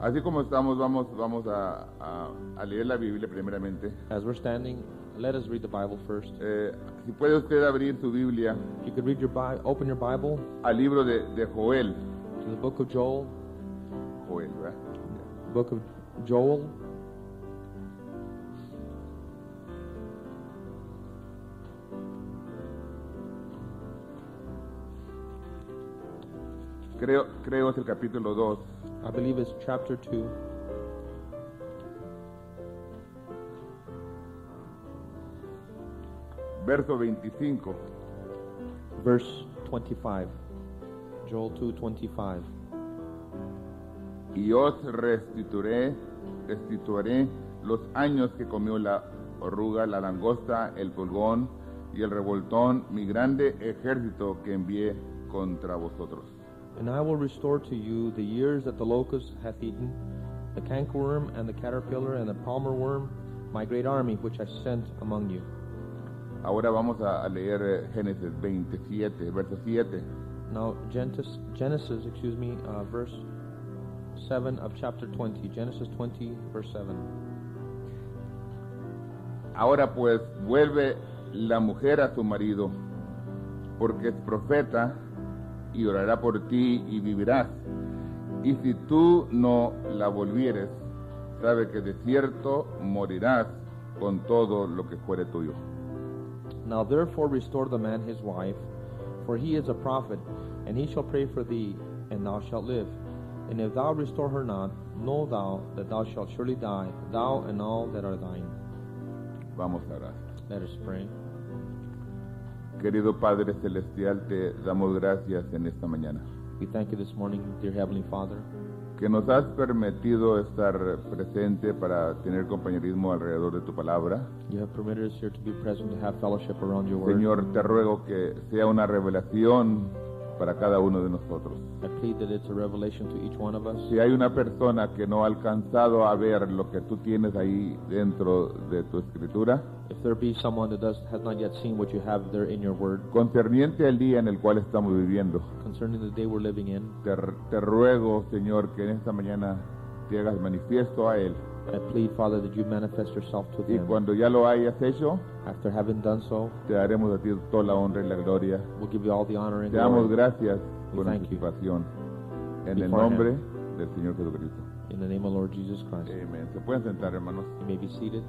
Así como estamos, vamos a leer la Biblia primeramente. As we're standing, let us read the Bible first. Si puede usted abrir su Biblia If you could read your open your Bible al libro de Joel. to the book of Joel. Joel, ¿verdad? Book of Joel. Creo es el capítulo 2. I believe it's chapter 2. Verso 25. Verse 25. Joel 2:25. Y os restituiré los años que comió la oruga, la langosta, el pulgón y el revoltón, mi grande ejército que envié contra vosotros. And I will restore to you the years that the locust hath eaten, the cankerworm and the caterpillar and the palmer worm, my great army which I sent among you. Ahora vamos a leer Génesis 27, verso 7. Now Genesis, verse 7 of chapter 20. Genesis 20, verse 7. Ahora pues vuelve la mujer a su marido, porque es profeta, y orará por ti y vivirás. Y si tú no la volvieres, sabe que de cierto morirás con todo lo que fuere tuyo. Now therefore restore the man his wife, for he is a prophet, and he shall pray for thee, and thou shalt live. And if thou restore her not, know thou that thou shalt surely die, thou and all that are thine. Vamos a orar. Let us pray. Querido Padre Celestial, te damos gracias en esta mañana, We thank you this morning, dear Heavenly Father, que nos has permitido estar presente para tener compañerismo alrededor de tu palabra. you have permitted us here to be present to have fellowship around your word. Señor, te ruego que sea una revelación para cada uno de nosotros. I plead that it's a revelation to each one of us. Si hay una persona que no ha alcanzado a ver lo que tú tienes ahí dentro de tu escritura, If there be someone that has not yet seen what you have there in your word, concerniente al día en el cual estamos viviendo, concerning the day we're living in, te ruego, Señor, que en esta mañana te hagas manifiesto a él. I plead, Father, that you manifest yourself to Y them. cuando ya lo hayas hecho, After having done so, te daremos a ti toda la honra y la gloria. we'll give you all the honor and Te damos glory. gracias por thank you. anticipación. En el Beforehand. nombre del Señor Jesucristo. In the name of Lord Jesus Christ. Amén. Se pueden sentar, hermanos. You may be seated.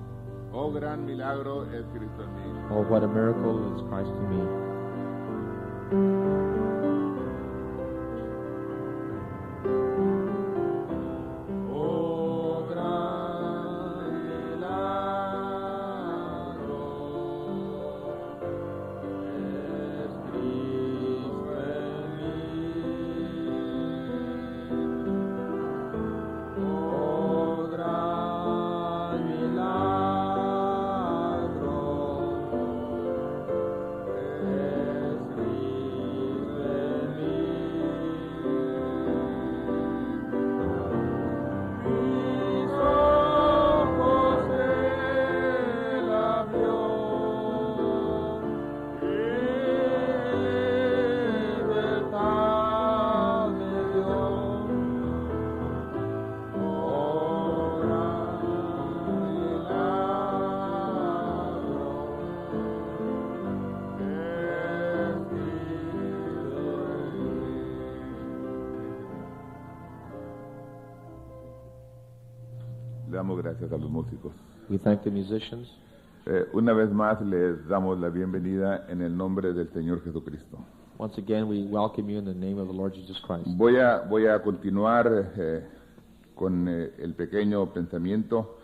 Oh, gran milagro es Cristo en mí. Oh, what a miracle is Christ to me. Oh, gran milagro es Cristo en mí. Oh, gran milagro es Cristo en mí. Mis ojos él abrió, libertad me dio. Oh, gran milagro es Cristo en mí. Le damos gracias a los músicos. We thank the musicians. Una vez más les damos la bienvenida en el nombre del Señor Jesucristo. Once again, we welcome you in the name of the Lord Jesus Christ. Voy a continuar con el pequeño pensamiento.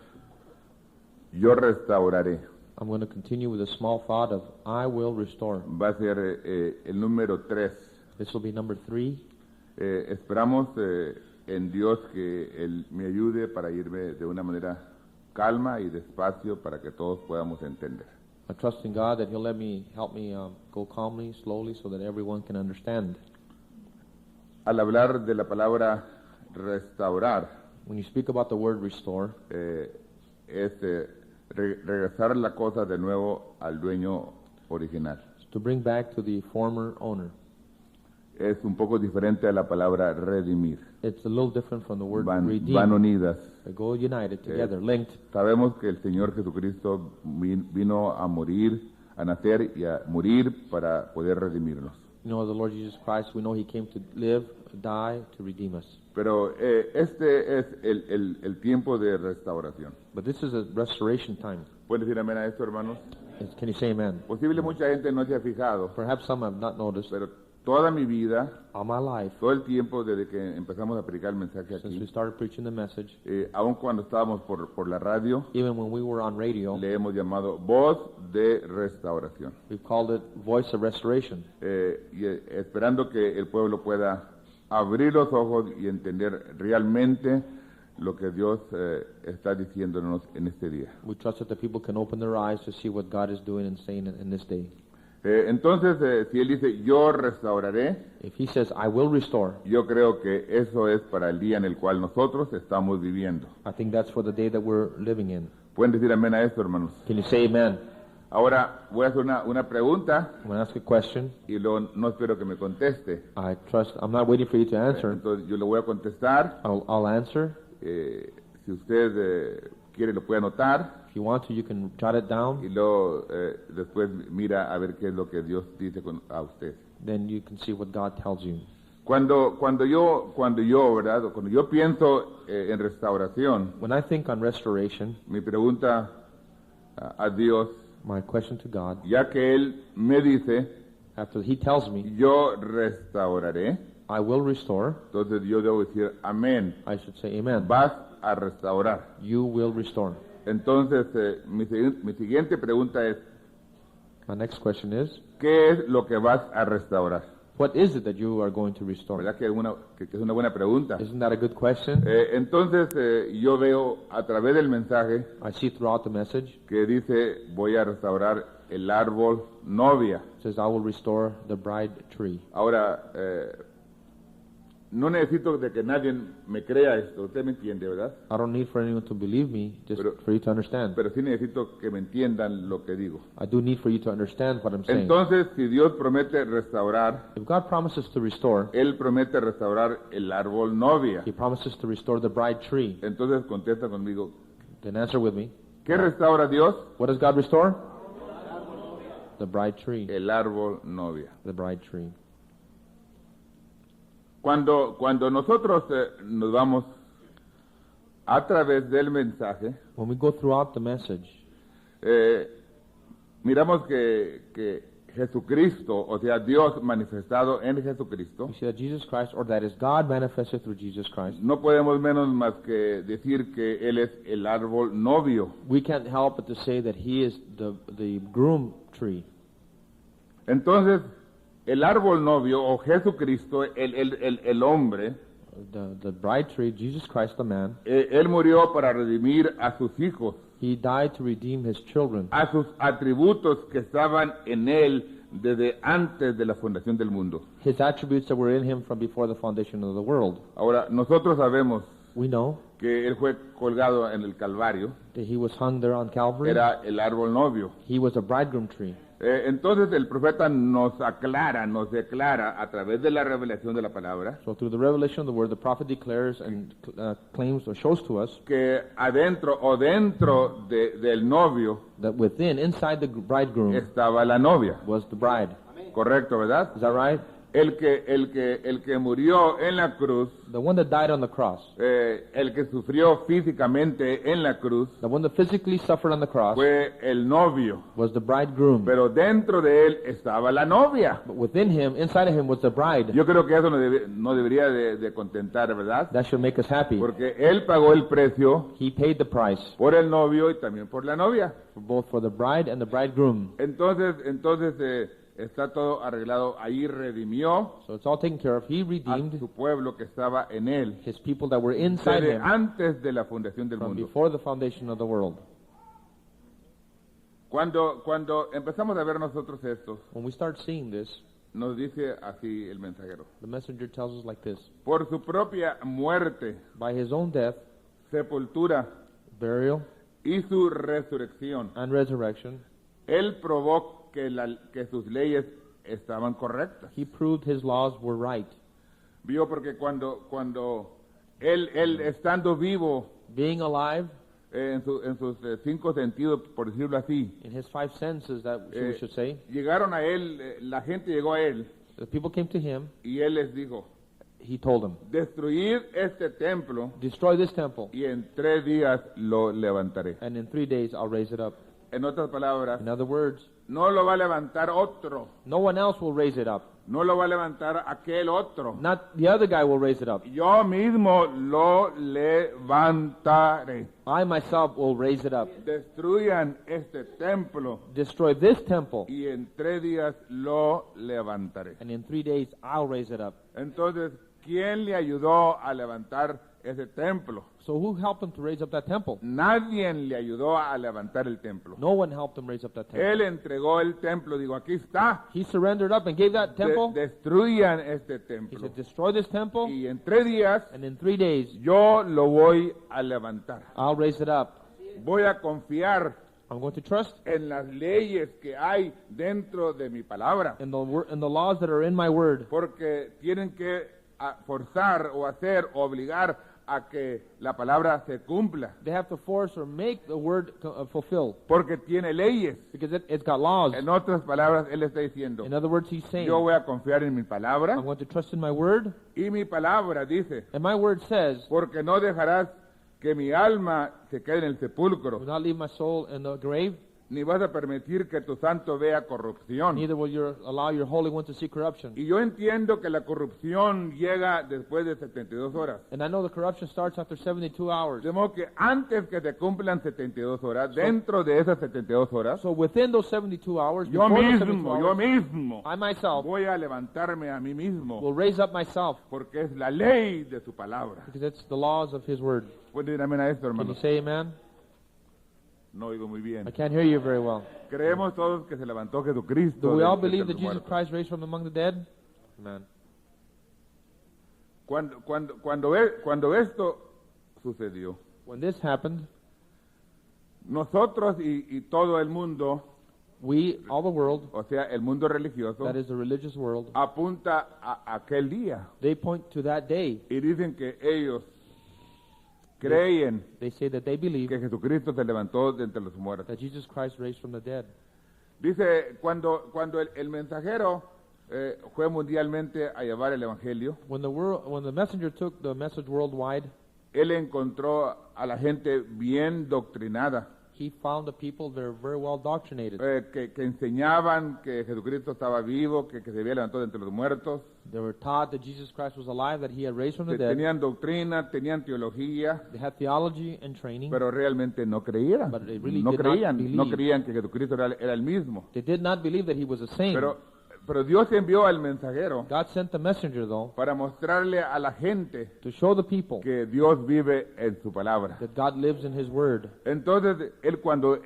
Yo restauraré. I'm going to continue with a small thought of I will restore. Va a ser el número 3. This will be number 3. Esperamos en Dios que Él me ayude para irme de una manera calma y despacio para que todos podamos entender. I trust in God that He'll help me go calmly, slowly, so that everyone can understand. Al hablar de la palabra restaurar, When you speak about the word restore, es regresar la cosa de nuevo al dueño original. it's to bring back to the former owner. es un poco diferente a la palabra redimir. It's a little different from the word Van redeem. unidas. They go united together, linked. Sabemos que el Señor Jesucristo vino a morir, a nacer y a morir para poder redimirnos. You know, the Lord Jesus Christ, we know He came to live, die, to redeem us. Pero este es el tiempo de restauración. But this is a restoration time. ¿Pueden decir amén a esto, hermanos? Can you say amen? Posible mucha gente no se ha fijado, Perhaps some have not noticed. pero toda mi vida, All my life, todo el tiempo desde que empezamos a predicar el mensaje since we aquí, started preaching the message, aun cuando estábamos por la radio, even when we were on radio, le hemos llamado voz de restauración. we've called it Voice of Restoration. Esperando que el pueblo pueda abrir los ojos y entender realmente lo que Dios está diciéndonos en este día. We trust that the people can open their eyes to see what God is doing and saying in this day. Entonces, si Él dice, yo restauraré, If He says, I will restore, yo creo que eso es para el día en el cual nosotros estamos viviendo. I think that's for the day that we're living in. ¿Pueden decir amén a esto, hermanos? Can you say amen? Ahora voy a hacer una pregunta I'm going to ask a question. y luego no espero que me conteste. I'm not waiting for you to answer. Entonces yo le voy a contestar. I'll answer. Si usted quiere lo puede anotar If you want to, you can jot it y down. luego después mira a ver qué es lo que Dios dice a usted. Then you can see what God tells you. Cuando yo, ¿verdad? O cuando yo pienso en restauración, When I think on restoration, mi pregunta a Dios, my question to God, ya que Él me dice, after He tells me, yo restauraré, I will restore, entonces yo debo decir, amén, I should say amen. vas a restaurar. You will restore. Entonces, mi siguiente pregunta es, My next question is, ¿qué es lo que vas a restaurar? what is it that you are going to restore? ¿Verdad que es una buena pregunta? Isn't that a good question? Entonces, yo veo a través del mensaje I see throughout the message, que dice, voy a restaurar el árbol novia. it says, I will restore the bride tree. Ahora, no necesito de que nadie me crea esto, usted me entiende, ¿verdad? I don't need for anyone to believe me, just Pero- for you to understand. Pero sí necesito que me entiendan lo que digo. I do need for you to understand what I'm saying. Entonces, si Dios promete restaurar, If God promises to restore, Él promete restaurar el árbol novia. He promises to restore the bride tree. Entonces, contesta conmigo, Then answer with me. ¿qué restaura Dios? What does God restore? The bride tree. El árbol novia. The bride tree. Cuando nosotros nos vamos a través del mensaje, When we go throughout the message, miramos que Jesucristo, o sea, Dios manifestado en Jesucristo, we see that Jesus Christ, or that is God manifested through Jesus Christ. no podemos menos más que decir que Él es el árbol novio. We can't help but to say that He is the groom tree. Entonces, el árbol novio, o Jesucristo, el hombre, The bride tree, Jesus Christ the man, Él murió para redimir a sus hijos, He died to redeem His children, a sus atributos que estaban en Él desde antes de la fundación del mundo. His attributes that were in Him from before the foundation of the world. Ahora, nosotros sabemos We know que Él fue colgado en el Calvario, that He was hung there on Calvary. era el árbol novio. He was a bridegroom tree. Entonces el profeta nos declara a través de la revelación de la palabra So through the revelation of the Word, the prophet declares and claims or shows to us que adentro o dentro del novio that within, inside the bridegroom, estaba la novia. was the bride. Correcto, ¿verdad? Is that right? El que murió en la cruz, The one that died on the cross, el que sufrió físicamente en la cruz, the one that physically suffered on the cross, fue el novio. was the bridegroom. Pero dentro de él estaba la novia. But within him, inside of him, was the bride. Yo creo que eso no debería de contentar, ¿verdad? That should make us happy. Porque él pagó el precio He paid the price, por el novio y también por la novia. both for the bride and the bridegroom. Entonces está todo arreglado. Ahí redimió So it's all taken care of. He a redeemed su pueblo que estaba en él His people that were inside desde him antes de la fundación del from mundo. before the foundation of the world. Cuando empezamos a ver nosotros esto, When we start seeing this, nos dice así el mensajero: the messenger tells us like this: por su propia muerte, by His own death, sepultura burial, y su resurrección, and resurrection, él probó que sus leyes estaban correctas. He proved his laws were right. Vio, porque cuando él estando vivo, Being alive, en sus cinco sentidos, por decirlo así, in his five senses, that we should say, llegaron a él, la gente llegó a él, the people came to him. y él les dijo, He told them, destruid este templo, destroy this temple, y en 3 días lo levantaré. and in 3 days I'll raise it up. En otras palabras, In other words, no lo va a levantar otro, no one else will raise it up. no lo va a levantar aquel otro. Not the other guy will raise it up. Yo mismo lo levantaré. I myself will raise it up. Destruyan este templo, Destroy this temple, y en 3 días lo levantaré. and in 3 days I'll raise it up. Entonces, ¿quién le ayudó a levantar ese templo? So who helped him to raise up that temple? Nadie le ayudó a levantar el templo. No one helped him raise up that temple. Él entregó el templo, digo, aquí está. He surrendered up and gave that temple. Destruyan este He templo. said, destroy this temple, Y en 3 días and in 3 days yo lo voy a levantar. I'll raise it up. Voy a confiar I'm going to trust en las leyes que hay dentro de mi palabra, in the laws that are in my word, porque tienen que forzar o hacer o obligar a que la palabra se cumpla, they have to force or make the word fulfill, porque tiene leyes. because it's got laws. En otras palabras, él está diciendo, In other words, he's saying, yo voy a confiar en mi palabra, I'm going to trust in my word, y mi palabra dice, and my word says, porque no dejarás que mi alma se quede en el sepulcro, will not leave my soul in the grave, ni vas a permitir que tu santo vea corrupción. neither will you allow your Holy One to see corruption. Y yo entiendo que la corrupción llega después de 72 horas. And I know the corruption starts after 72 hours. De modo que antes que se cumplan 72 horas, dentro de esas 72 horas, So within those 72 hours, yo before those 72 mismo, hours, I myself voy a levantarme a mí mismo, will raise up myself, porque es la ley de su palabra. because it's the laws of His word. ¿Pueden decir amén a esto, Can hermano? you say amen? No oigo muy bien. I can't hear you very well. Creemos todos que se levantó Jesucristo. Do we all de entre believe that los Jesus muertos. Christ raised from among the dead? Amen. Cuando esto sucedió, When this happened, nosotros y todo el mundo, we, all the world, o sea, el mundo religioso, that is the religious world, apunta a aquel día they point to that day. y dicen que ellos creen They say that they believe que Jesucristo se levantó de entre los muertos. that Jesus Christ raised from the dead. Dice, cuando el mensajero fue mundialmente a llevar el evangelio, When the messenger took the message worldwide, él encontró a la gente bien doctrinada, he found the people that are very well doctrinated. que enseñaban que Jesucristo estaba vivo, que se había levantado de entre los muertos, They were taught that Jesus Christ was alive, that He had raised from the que dead. tenían doctrina, tenían teología, They had theology and training. pero realmente no creían. But they really No did not creían, no believe. creían que Jesucristo era el mismo. They did not believe that He was a saint. Pero Dios envió al mensajero God sent the messenger, though, para mostrarle a la gente to show the people que Dios vive en su palabra. that God lives in His word. Entonces, cuando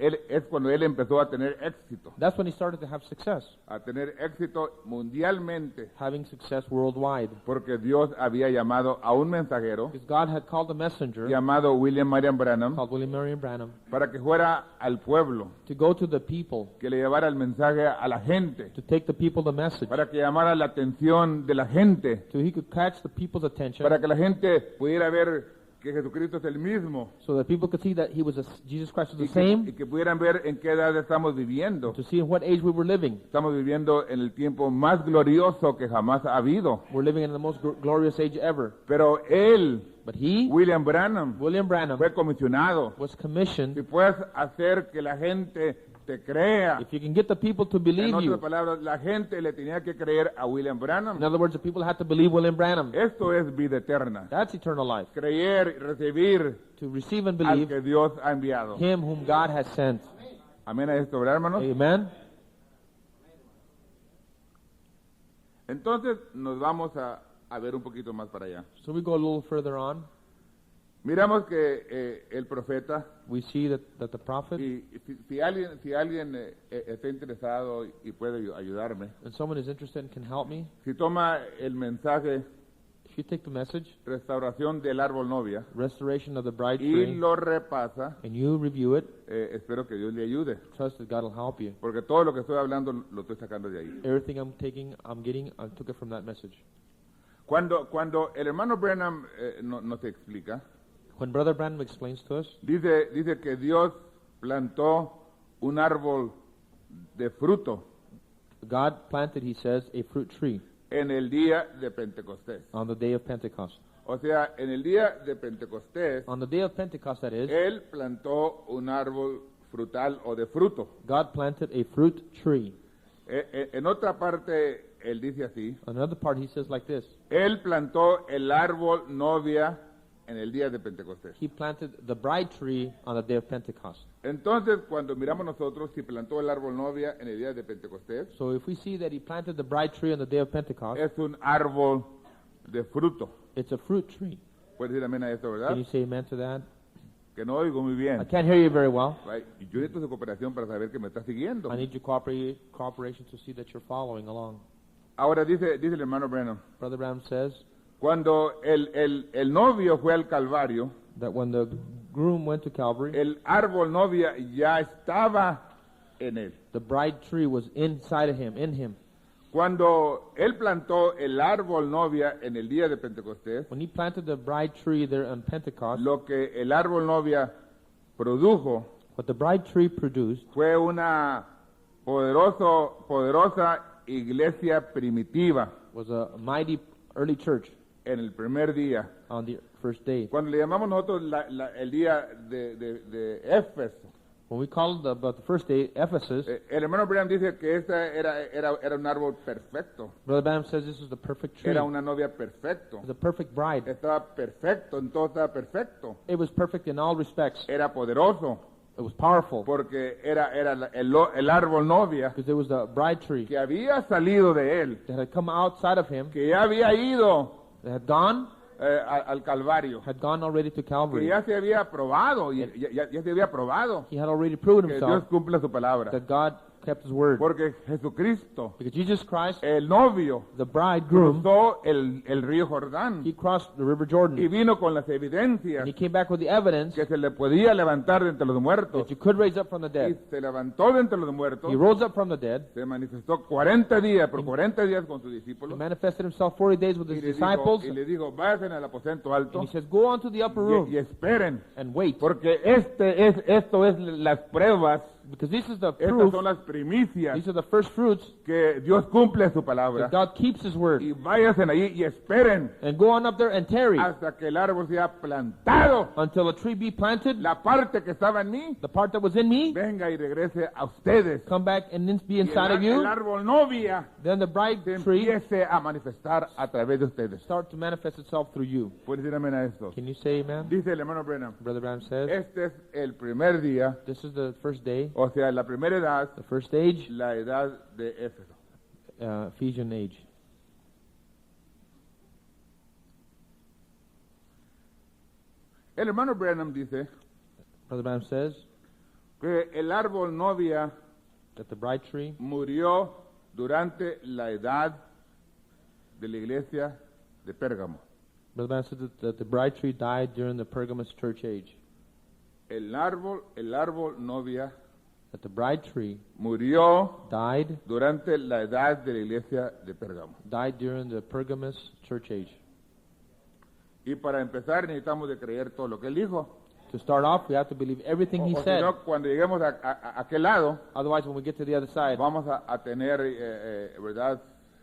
él empezó a tener éxito, That's when he started to have success, a tener éxito mundialmente, having success worldwide. porque Dios había llamado a un mensajero Because God had called a messenger llamado William Marion Branham called William Marion Branham para que fuera al pueblo, to go to the people, que le llevara el mensaje a la gente, to take the people the message, para que llamara la atención de la gente, so he could catch the people's attention, para que la gente pudiera ver que Jesucristo es el mismo so that people could see that Jesus Christ was y the same, que pudieran ver en qué edad estamos viviendo. to see in what age we were living. Estamos viviendo en el tiempo más glorioso que jamás ha habido. We're living in the most glorious age ever. Pero él, But he, William Branham, William Branham, fue comisionado. was commissioned. Si puedes hacer que la gente te crea, If you can get the people to en believe otras you, palabras, la gente le tenía que creer a William Branham. in other words, the people had to believe William Branham. Esto es vida eterna. That's eternal life. Creer y recibir To receive and al believe que Dios ha enviado. Him whom God has sent. Amén a esto, ¿verdad, hermanos? Amen. Entonces nos vamos a ver un poquito más para allá. So we go a little further on. Miramos que el profeta, We see that the prophet, y si alguien está interesado y puede ayudarme, and someone is interested and can help me, si toma el mensaje If you take the message, Restauración del árbol novia, restoration of the bride y tree, lo repasa, and you review it, espero que Dios le ayude, trust that God will help you. porque todo lo que estoy hablando lo estoy sacando de ahí. Everything I took it from that message. Cuando el hermano Branham nos explica, When Brother Branham explains to us, dice que Dios plantó un árbol de fruto God planted, he says, a fruit tree en el día de Pentecostés. on the day of Pentecost. O sea, en el día de Pentecostés, On the day of Pentecost, that is, Él plantó un árbol frutal o de fruto. God planted a fruit tree. En otra parte, Él dice así, Another part, he says like this. Él plantó el árbol novia en el día de Pentecostés. He planted the bride tree on the day of Pentecost. Entonces, cuando miramos nosotros si plantó el árbol novia en el día de Pentecostés, So if we see that he planted the bride tree on the day of Pentecost, es un árbol de fruto. it's a fruit tree. ¿Puedes decir amén a esto, Can verdad? you say amen to that? Que no oigo muy I bien. can't hear you very well. Right. Y yo necesito su cooperación para saber que me está siguiendo. I need your cooperation to see that you're following along. Ahora dice el hermano Branham, Brother Branham says cuando el novio fue al Calvario, that when the groom went to Calvary, el árbol novia ya estaba en él. the bride tree was inside of him, in him. Cuando él plantó el árbol novia en el día de Pentecostés, When he planted the bride tree there on Pentecost, lo que el árbol novia produjo what the bride tree produced fue una poderosa iglesia primitiva was a mighty early church en el primer día. on the first day. Cuando le llamamos nosotros el día de Éfeso, When we called about the first day, Ephesus, el hermano Branham dice que esta era un árbol perfecto, Brother Branham says this is the perfect tree. era It una novia perfecto, was a perfect bride. estaba perfecto, en todo estaba perfecto, It was perfect in all respects. era poderoso, It was powerful porque era el árbol novia because it was the bride tree que había salido de él, that had come outside of him, que ya había ido that had gone al Calvario, already to que Calvary. ya se había probado, ya se había probado He had already proven que himself Dios cumple su palabra, that God kept his word. porque Jesucristo, Because Jesus Christ, el novio, the bridegroom, cruzó el río Jordán he crossed the River y Jordan. vino con las evidencias And he came back with the evidence que se le podía levantar de entre los muertos, that you could raise up from the y dead. se levantó de entre los muertos, He rose up from the dead. se manifestó 40 días, por 40 días con sus He discípulos, manifested himself 40 days with y his le disciples. dijo, vayan al aposento alto And he says, go on to the upper room y esperen, and wait. porque esto es las pruebas, Because this is the estas proof, son las primicias these are the first fruits que Dios cumple su palabra, that God keeps his word. y váyanse allí y esperen And go on up there and tarry hasta que el árbol sea plantado, until a tree be planted. la parte que estaba en mí The part that was in me, venga y regrese a ustedes, come back and be y inside of el you. árbol novia Then the bride se tree empiece a manifestar a través de ustedes. start to manifest itself through you. ¿Puedes decir amén a esto? Can you say amen? Dice el hermano Branham, Brother Branham says, este es el primer día, this is the first day, o sea, la primera edad, the first age, la edad de Éfeso. Ephesian age. El hermano Branham dice Brother Branham says que el árbol novia that the bride tree murió durante la edad de la iglesia de Pérgamo. Brother Branham said that the bride tree died during the Pergamus church age. El árbol novia That the bride tree murió died durante la edad de la iglesia de Pérgamo. during the Pergamus church age. Y para empezar necesitamos de creer todo lo que él dijo. To start off, we have to believe everything he O si said. no, cuando lleguemos a aquel lado, Otherwise, when we get to the other side, vamos a tener, ¿verdad?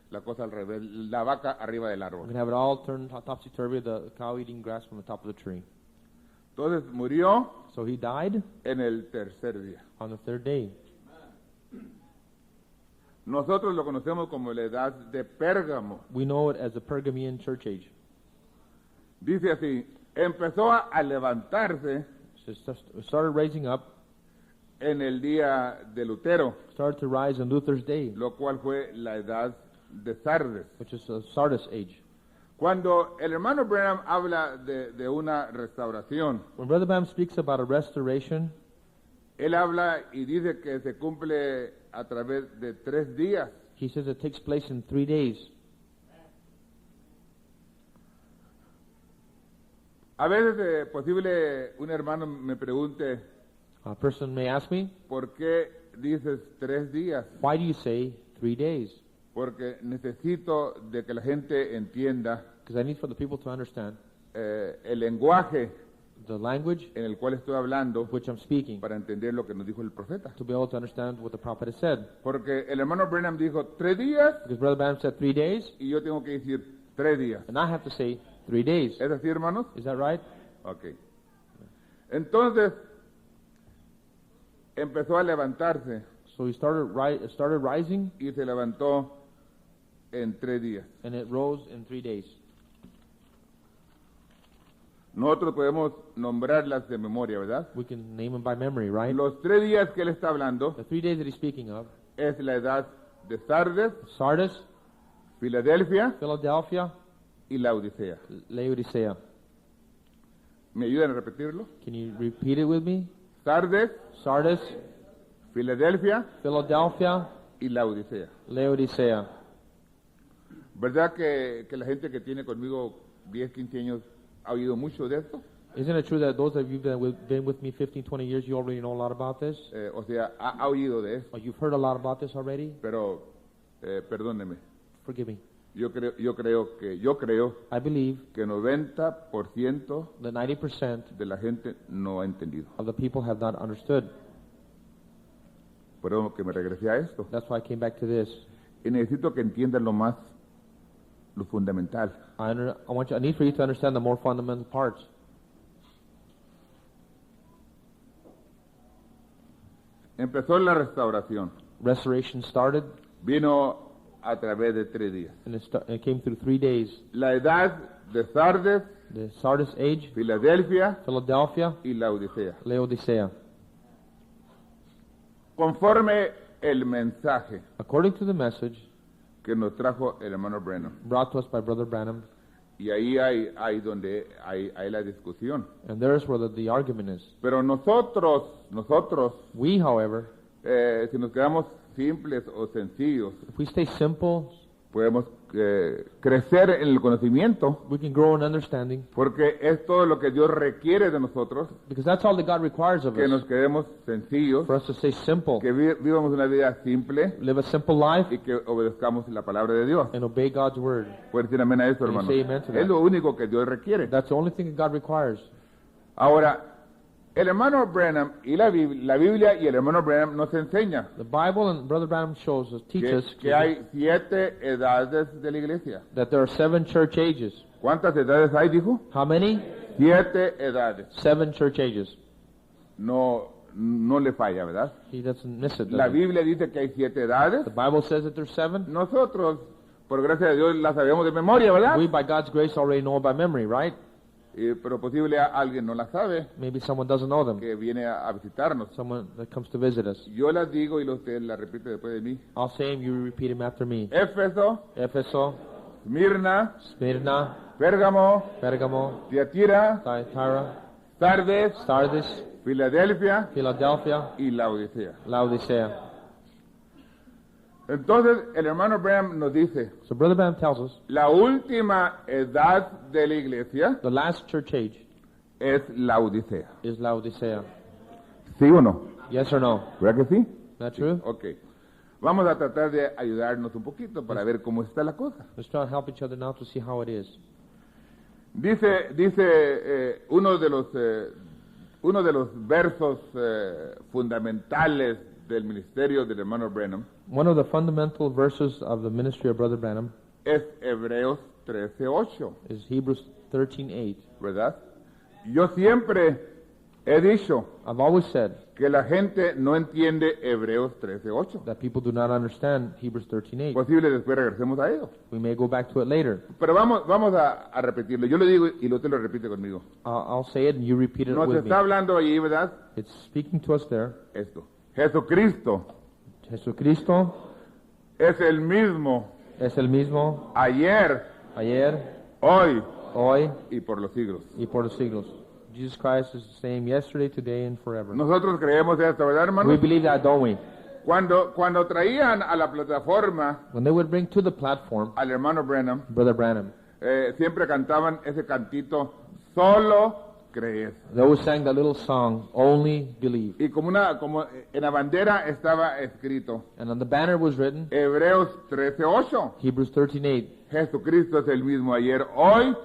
La cosa al revés, la vaca arriba del we're árbol. going to have it all turned topsy-turvy, the cow eating grass from the top of the tree. Entonces murió So he died en el tercer día. on the third day. Nosotros lo conocemos como la edad de Pérgamo. We know it as the Pergamian church age. Dice así, empezó a levantarse So it started raising up, en el día de Lutero, started to rise on Luther's day, lo cual fue la edad de Sardes. which is the Sardis age. Cuando el hermano Branham habla de una restauración, When Brother Branham speaks about a restoration, él habla y dice que se cumple a través de 3 días. he says it takes place in 3 days. A veces posible un hermano me pregunte, A person may ask me, ¿por qué dices 3 días? why do you say 3 days? Porque necesito de que la gente entienda Because I need for the people to understand el lenguaje the language en el cual estoy hablando which I'm speaking, para entender lo que nos dijo el profeta. to be able to understand what the prophet has said. Porque el hermano Branham dijo 3 días Because Brother Branham said 3 days, y yo tengo que decir 3 días. and I have to say 3 days. ¿Es así, hermanos? Is that right? Ok. Entonces, empezó a levantarse So he started rising, y se levantó en 3 días. and it rose in 3 days. Nosotros podemos nombrarlas de memoria, ¿verdad? We can name them by memory, right? Los 3 días que él está hablando The 3 days that he's speaking of: es la edad de Sardes, Sardis, Filadelfia Philadelphia, y la Odisea. Laodicea. ¿Me ayudan a repetirlo? Can you repeat it with me? Sardes, Sardis, Filadelfia Philadelphia, y la Odisea. Laodicea. ¿Verdad que la gente que tiene conmigo 10, 15 años ha oído mucho de esto? Isn't it true that those of you that have been with me 15, 20 years, you already know a lot about this? O sea, ha oído de esto. Or you've heard a lot about this already? Pero, perdóneme, Forgive me. yo creo I believe que 90% that 90% de la gente no ha entendido. of the people have not understood. Por eso que me regresé a esto. That's why I came back to this. Y necesito que entiendan lo fundamental. I need for you to understand the more fundamental parts. Empezó la restauración. Restoration started, Vino a través de 3 días. and it came through 3 days. La edad de Sardes, The Sardis age, Filadelfia Philadelphia, y la Odisea. Laodicea. Conforme el mensaje According to the message que nos trajo el hermano Branham. brought to us by Brother Branham, Y ahí hay donde hay la discusión. and there's where the argument is. Pero nosotros, We, however, si nos quedamos simples o sencillos, if we stay simple, podemos crecer en el conocimiento, we can grow in understanding, porque es todo lo que Dios requiere de nosotros, because that's all that God requires of que nos us, quedemos sencillos, for us to stay simple, que vivamos una vida simple live a simple life, y que obedezcamos la palabra de Dios. and obey God's word. Pueden decir amén a esto, Can you hermano. say amen to that? Es lo único que Dios requiere. That's the only thing that God requires. Ahora, el hermano Branham y la Biblia y el hermano Branham nos enseña The Bible and Brother Branham shows us, teaches que hay 7 edades de la iglesia. that there are 7 church ages. ¿Cuántas edades hay, dijo? How many? 7 edades. 7 church ages. No le falla, ¿verdad? He doesn't miss it. La does he? Biblia dice que hay 7 edades. The Bible says that there's 7. Nosotros, por gracia de Dios, las sabemos de memoria, ¿verdad? We, by God's grace, already know by memory, right? Pero posible alguien no las sabe, Maybe someone doesn't know them. que viene a visitarnos. Someone that comes to visit us. Yo las digo y usted las repite después de mí. I'll say them, you repeat them after me. Éfeso, Ephesus, Esmirna, Smyrna, Pérgamo, Pergamo, Tiatira, Thyatira, Sardes, Sardis, Filadelfia Philadelphia, y la Odisea. Laodicea. Entonces el hermano Branham nos dice, So Brother Branham tells us la última edad de la iglesia the last church age es la Odisea. is Laodicea. ¿Sí o no? Yes or no? ¿Verdad que sí? Is that true? Ok. Vamos a tratar de ayudarnos un poquito para ver cómo está la cosa. Let's try to help each other now to see how it is. Dice uno de los versos fundamentales del ministerio del hermano Branham One of the fundamental verses of the ministry of Brother Branham es Hebreos 13:8, is Hebrews 13:8. ¿verdad? Yo siempre he dicho I've always said que la gente no entiende Hebreos 13:8. that people do not understand Hebrews 13:8. Posible después regresemos a ello. We may go back to it later. Pero vamos a repetirlo. Yo lo digo y usted lo repite conmigo. I'll say it and you repeat it Nos with me. está hablando allí, ¿verdad? It's speaking to us there. Esto. Jesucristo Jesucristo es el mismo es el mismo ayer, ayer, hoy hoy y por los siglos. y por los siglos. Jesus Christ is the same yesterday, today, and forever. Nosotros creemos esto, ¿verdad, We hermanos? believe that, don't we? Cuando traían a la plataforma When they would bring to the platform al hermano Branham, Brother Branham, siempre cantaban ese cantito, solo creed. They always sang that little song, Only Believe. Y como en la bandera estaba escrito, And on the banner was written, Hebreos 13:8, Hebrews 13:8, Jesucristo es el mismo ayer, hoy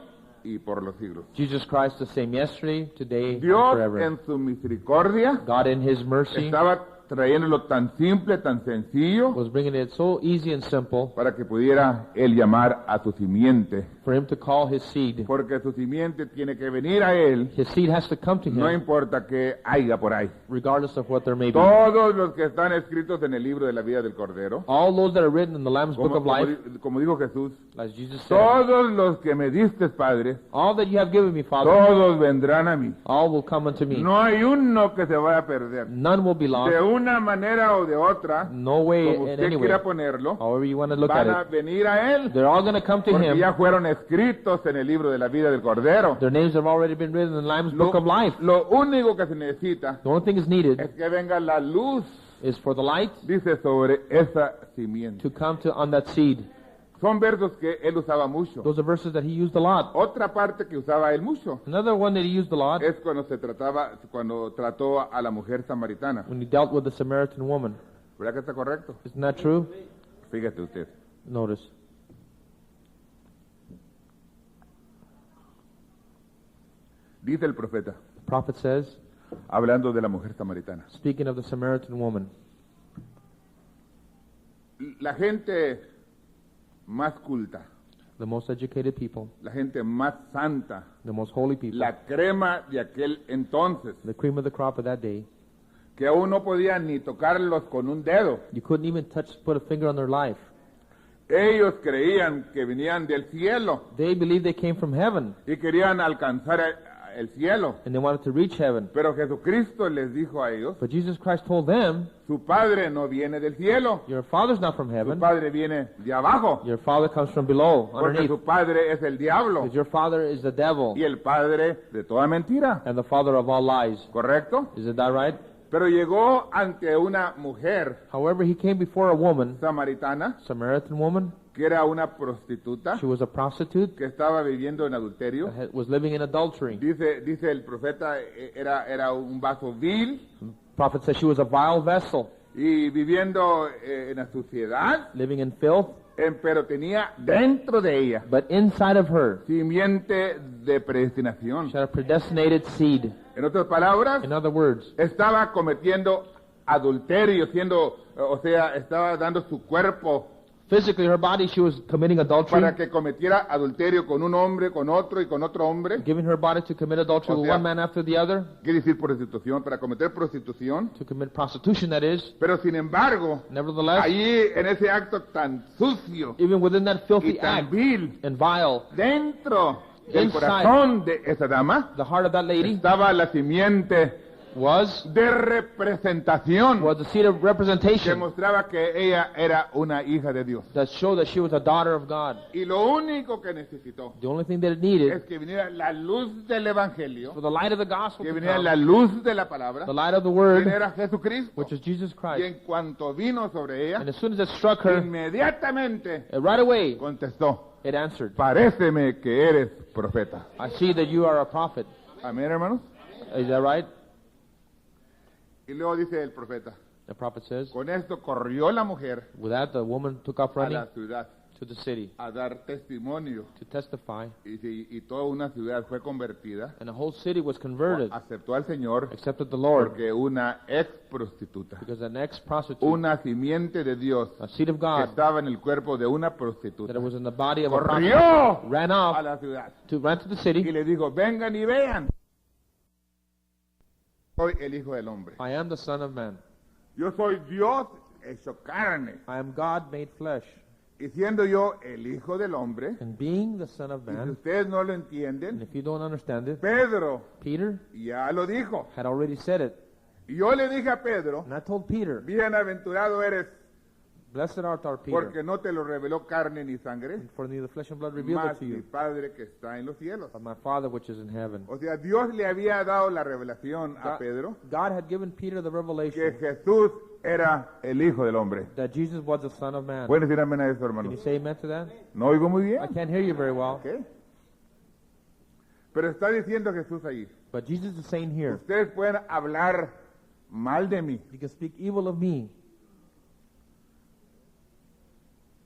y por los siglos. Jesus Christ the same yesterday, today, and Dios forever. en su misericordia God in His mercy estaba trayéndolo tan simple, tan sencillo, was bringing it so easy and simple para que pudiera él llamar a su simiente, for Him to call His seed. porque su simiente tiene que venir a él, His seed has to come to no Him, importa que haya por ahí. regardless of what there may be. Todos los que están escritos en el libro de la vida del Cordero, All those that are written in the Lamb's Book of Life, como dijo Jesús, as Jesus said, todos los que me diste, Padre, all that you have given me, Father, todos vendrán a mí. all will come unto me. No hay uno que se vaya a perder. None will be lost. De una manera o de otra, No way como in usted any way. quiera ponerlo, However you want to look van a at it. venir a él, They're all going to come to porque Him. ya fueron escritos en el libro de la vida del Cordero. Their names have already been written in the Lamb's Book of Life. Lo único que se necesita The only thing is needed es que venga la luz, is for the light dice, sobre esa simiente. to come to on that seed. Son versos que él usaba mucho. Those are verses that He used a lot. Otra parte que usaba él mucho Another one that He used a lot es cuando trató a la mujer samaritana. when He dealt with the Samaritan woman. ¿Verdad que está correcto? Isn't that true? Fíjate usted. Notice. Dice el profeta, The prophet says, hablando de la mujer samaritana. speaking of the Samaritan woman, La gente más culta, the most educated people, la gente más santa, the most holy people, la crema de aquel entonces, the cream of the crop of that day, que aún no podía ni tocarlos con un dedo. you couldn't even put a finger on their life. Ellos creían que venían del cielo They believed they came from heaven, y querían alcanzar el cielo. and they wanted to reach heaven. Pero Jesucristo les dijo a ellos, But Jesus Christ told them, su Padre no viene del cielo, your father's not from su heaven, Padre viene de abajo, your father comes from below, porque underneath, su Padre es el diablo because your father is the devil, y el Padre de toda mentira. and the father of all lies. ¿Correcto? Isn't that right? Pero llegó ante una mujer However, He came before a woman, samaritana, Samaritan woman. que era una prostituta, She was a prostitute que estaba viviendo en adulterio. that was living in adultery. Dice el profeta, era un vaso vil The prophet says she was a vile vessel, y viviendo en la suciedad, living in filth, pero tenía dentro de ella but inside of her, simiente de predestinación. she had a predestinated seed. En otras palabras, In other words, estaba cometiendo adulterio, estaba dando su cuerpo physically, her body, she was committing adultery, para que cometiera adulterio con un hombre, con otro y con otro hombre. giving her body to commit adultery O with sea, one man after the other, Quiere decir prostitución, para cometer prostitución. to commit prostitution, that is. Pero sin embargo, Nevertheless, allí en ese acto tan sucio even within that y filthy tan act vil, and vile, dentro del Inside. corazón de esa dama, the heart of that lady estaba la simiente was de representación the seed of que representation mostraba que ella era una hija de Dios. that showed that she was a daughter of God. Y lo único que necesitó The only thing that it needed es que viniera la luz del Evangelio, for the light of the gospel que to viniera come, la luz de la palabra, the light of the quien word, era Jesucristo. which is Jesus Y Christ. en cuanto vino sobre ella, And as soon as it struck her, inmediatamente right away, contestó, it answered, paréceme que eres profeta. I see that you are a prophet. Amén, hermanos. Is that right? Y luego dice el profeta, The prophet says, con esto corrió la mujer with that, the woman took off a running la ciudad to the city a dar testimonio to testify, y toda una ciudad fue convertida, and the whole city was converted, aceptó al Señor accepted the Lord, porque una ex prostituta, because an ex-prostitute, una simiente de Dios a seed of que God, estaba en el cuerpo de una that prostituta, it was in the body of a prostitute, corrió ran a off la ciudad ran to the y city. le dijo, vengan y vean, soy el Hijo del Hombre, I am the Son of Man. yo soy Dios hecho carne, I am God made flesh. y siendo yo el Hijo del Hombre, And being the Son of y si Man, ustedes no lo and entienden, if you don't understand it, Pedro Peter ya lo dijo. had already said it. Y yo le dije a Pedro, And I told Peter, bienaventurado eres, blessed art thou, Peter, porque no te lo reveló carne ni sangre, for neither flesh and blood revealed it más to mi you, Padre que está en los cielos. but my Father which is in heaven. O sea, Dios le había dado la revelación a Pedro God had given Peter the que revelation Jesús era el Hijo del Hombre. that Jesus was the Son of Man. ¿Pueden decir amén a eso, Can hermano? you say amen to that? ¿No oigo muy I bien? can't hear you very well. ¿Qué? Pero está diciendo Jesús ahí, But Jesus is saying here, ustedes pueden hablar mal de mí, you can speak evil of me,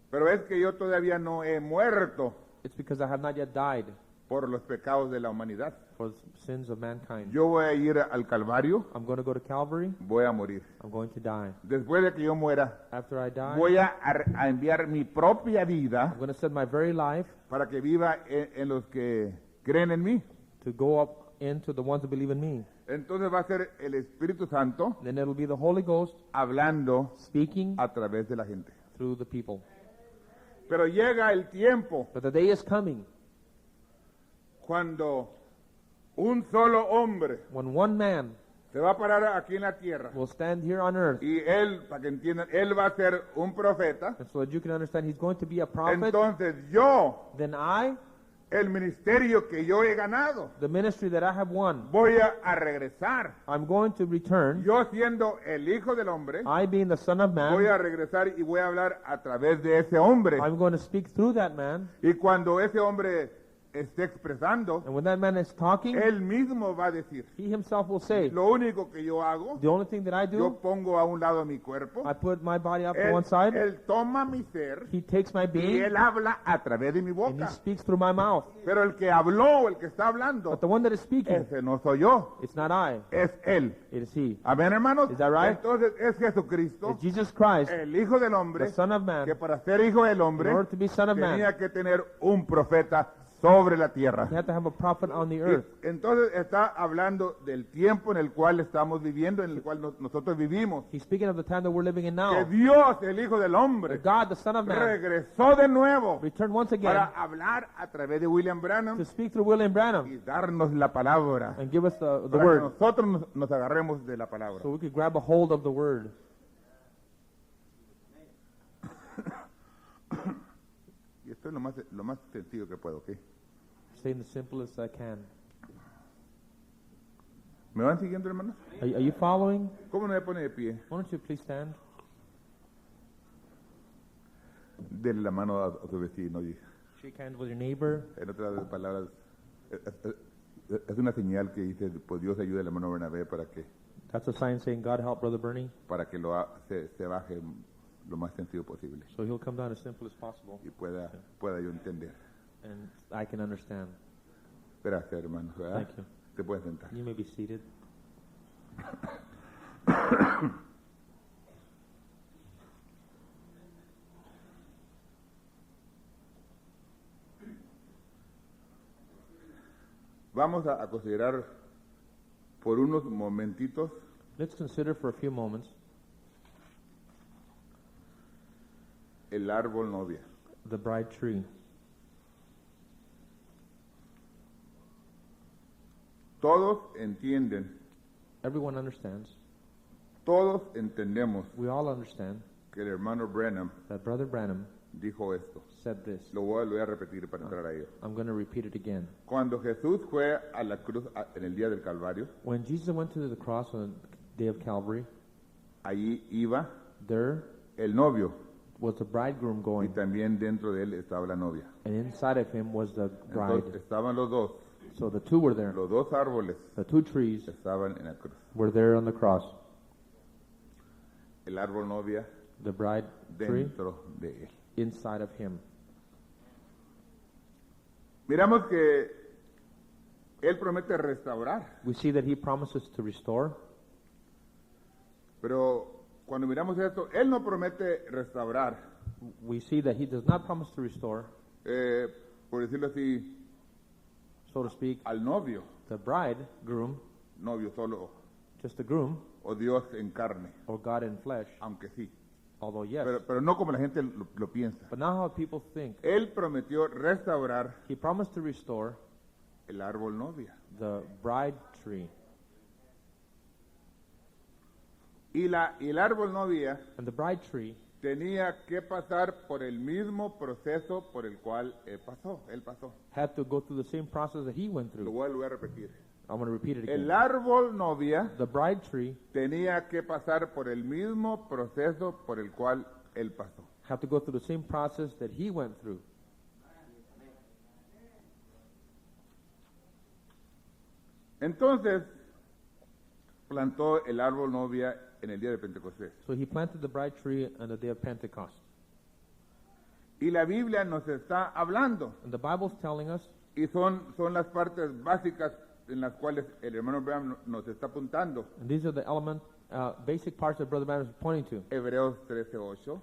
pero es que yo todavía no he muerto it's because I have not yet died por los pecados de la humanidad. for the sins of mankind. Yo voy a ir al Calvario, I'm going to go to Calvary. voy a morir. I'm going to die. Después de que yo muera, After I die, voy a enviar mi propia vida I'm going to send my very life para que viva en los que creen en mí. to go up into the ones who believe in me. Entonces va a ser el Espíritu Santo Then it'll be the Holy Ghost hablando speaking a través de la gente. through the people. Pero llega el tiempo But the day is coming cuando un solo hombre when one man se va a parar aquí en la tierra will stand here on earth. y él, para que entiendan, él va a ser un profeta. And so that you can understand, he's going to be a prophet. Entonces yo, Then I, el ministerio que yo he ganado, the ministry that I have won, voy a regresar. I'm going to return. Yo siendo el Hijo del Hombre, I being the Son of voy Man, a regresar y voy a hablar a través de ese hombre. I'm going to speak through that man. Y cuando ese hombre esté expresando, And when that man is talking, él mismo va a decir, he himself will say, lo único que yo hago, the only thing that I yo do, pongo a un lado mi cuerpo, I put my body up to él, one side, él toma mi ser he takes my y being, él habla a través de mi and he boca. speaks through my mouth. Pero el que habló, el que está hablando, But the one that is speaking, ese no soy yo, it's not I, es él. it is he. Amén, hermanos. Is that right? Entonces es Jesucristo, It's Jesus Christ, el Hijo del the Hombre, Son of Man. que para ser Hijo del In Hombre order to be Son of Man, tenía que tener un profeta sobre la tierra. you have to have a prophet on the earth. Entonces está hablando del tiempo en el cual estamos viviendo, en el cual nosotros vivimos. He's speaking of the time that we're living in Que now. Dios, el Hijo del That Hombre, God, the Son of Man, regresó de nuevo returned once again para hablar a través de William Branham to speak through William Branham y darnos la palabra. and give us the Para que word nosotros nos agarremos de la palabra. so we could grab a hold of the word. Y esto es lo más sencillo que puedo, ¿ok? Say in the simplest I can. ¿Me van siguiendo, hermanos? Are you following? ¿Cómo no me pone de pie? Why don't you please stand? Dele la mano a tu vecino. Y Shake hands with your neighbor. en otras palabras, es una señal que dice, pues Dios ayude a la hermano Bernabé That's a sign saying, God help Brother Bernie, para que se baje lo más sencillo posible so he'll come down as simple as possible, y pueda yo entender. and I can understand. Gracias, hermanos. ¿verdad? Thank you. Te puedes sentar. You may be seated. Vamos a considerar por unos momentitos Let's consider for a few moments el árbol novia. the bride tree. Todos entienden, Everyone understands, todos entendemos we all understand que el hermano Branham that Brother Branham dijo esto. said this. Lo voy a repetir para entrar a ello. I'm going to repeat it again. Cuando Jesús fue a la cruz en el día del Calvario, When Jesus went to the cross on the day of Calvary, allí iba there el novio was the bridegroom y going, también dentro de él estaba la novia. and inside of him was the bride. Entonces estaban los dos, So the two were there. los dos árboles The two trees estaban en la cruz. were there on the cross. El árbol novia The bride tree dentro de él. inside of him. Miramos que él promete restaurar, We see that he promises to restore, pero cuando miramos esto, él no promete restaurar, we see that he does not promise to restore, por decirlo así, so to speak, al novio, the bridegroom, novio solo, just the groom, o Dios en carne, or God in flesh, aunque sí, although yes, pero no como la gente lo piensa. but not how people think. Él prometió restaurar He promised to restore el árbol novia. the bride tree. Y el árbol novia And the bride tree tenía que pasar por el mismo proceso por el cual él pasó. had to go through the same process that he went Lo through. voy a repetir. I'm going to repeat it El again. árbol novia The bride tree tenía que pasar por el mismo proceso por el cual él pasó. had to go through the same process that he went through. Entonces, plantó el árbol novia en el día de Pentecostés. So he planted the bride tree on the day of Pentecost. Y la Biblia nos está hablando, And the Bible's telling us, y son las partes básicas en las cuales el hermano Branham nos está apuntando. and these are the basic parts that Brother Branham is pointing to. Hebreos 13:8,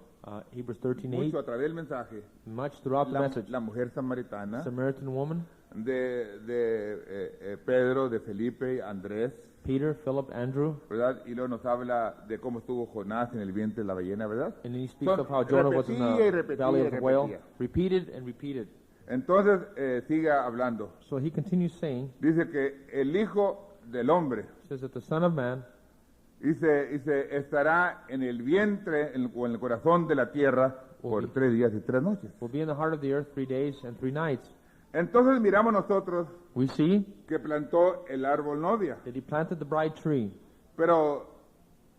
Hebrews 13:8, mucho a través del mensaje. much throughout the message. La mujer samaritana, Samaritan woman, de Pedro, de Felipe, Andrés, Peter, Philip, Andrew, ¿verdad? Y luego nos habla de cómo estuvo Jonás en el vientre de la ballena, ¿verdad? and then he speaks Son- of how Jonah was in repetía y the repetía belly y of the whale. repetía. Repeated and repeated. Entonces, siga hablando. So he continues saying, Dice que el Hijo del Hombre, says that the Son of Man dice, estará en el vientre o en el corazón de la tierra por 3 días y 3 noches. will be in the heart of the earth 3 days and 3 nights. Entonces miramos nosotros We see que plantó el árbol novia, that he planted the bride tree. pero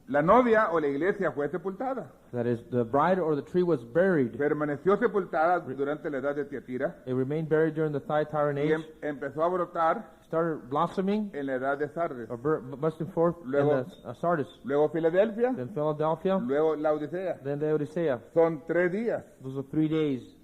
la novia o la iglesia fue sepultada. That is, the bride or the tree was buried. Permaneció sepultada durante la edad de Tiatira It remained buried during the Thyatiran y age, empezó a brotar started blossoming en la edad de Sardes, or bursting forth Luego- in the Sardis, luego Filadelfia, then Philadelphia, luego Laodicea. then Laodicea. Son 3 días. Those are 3 days.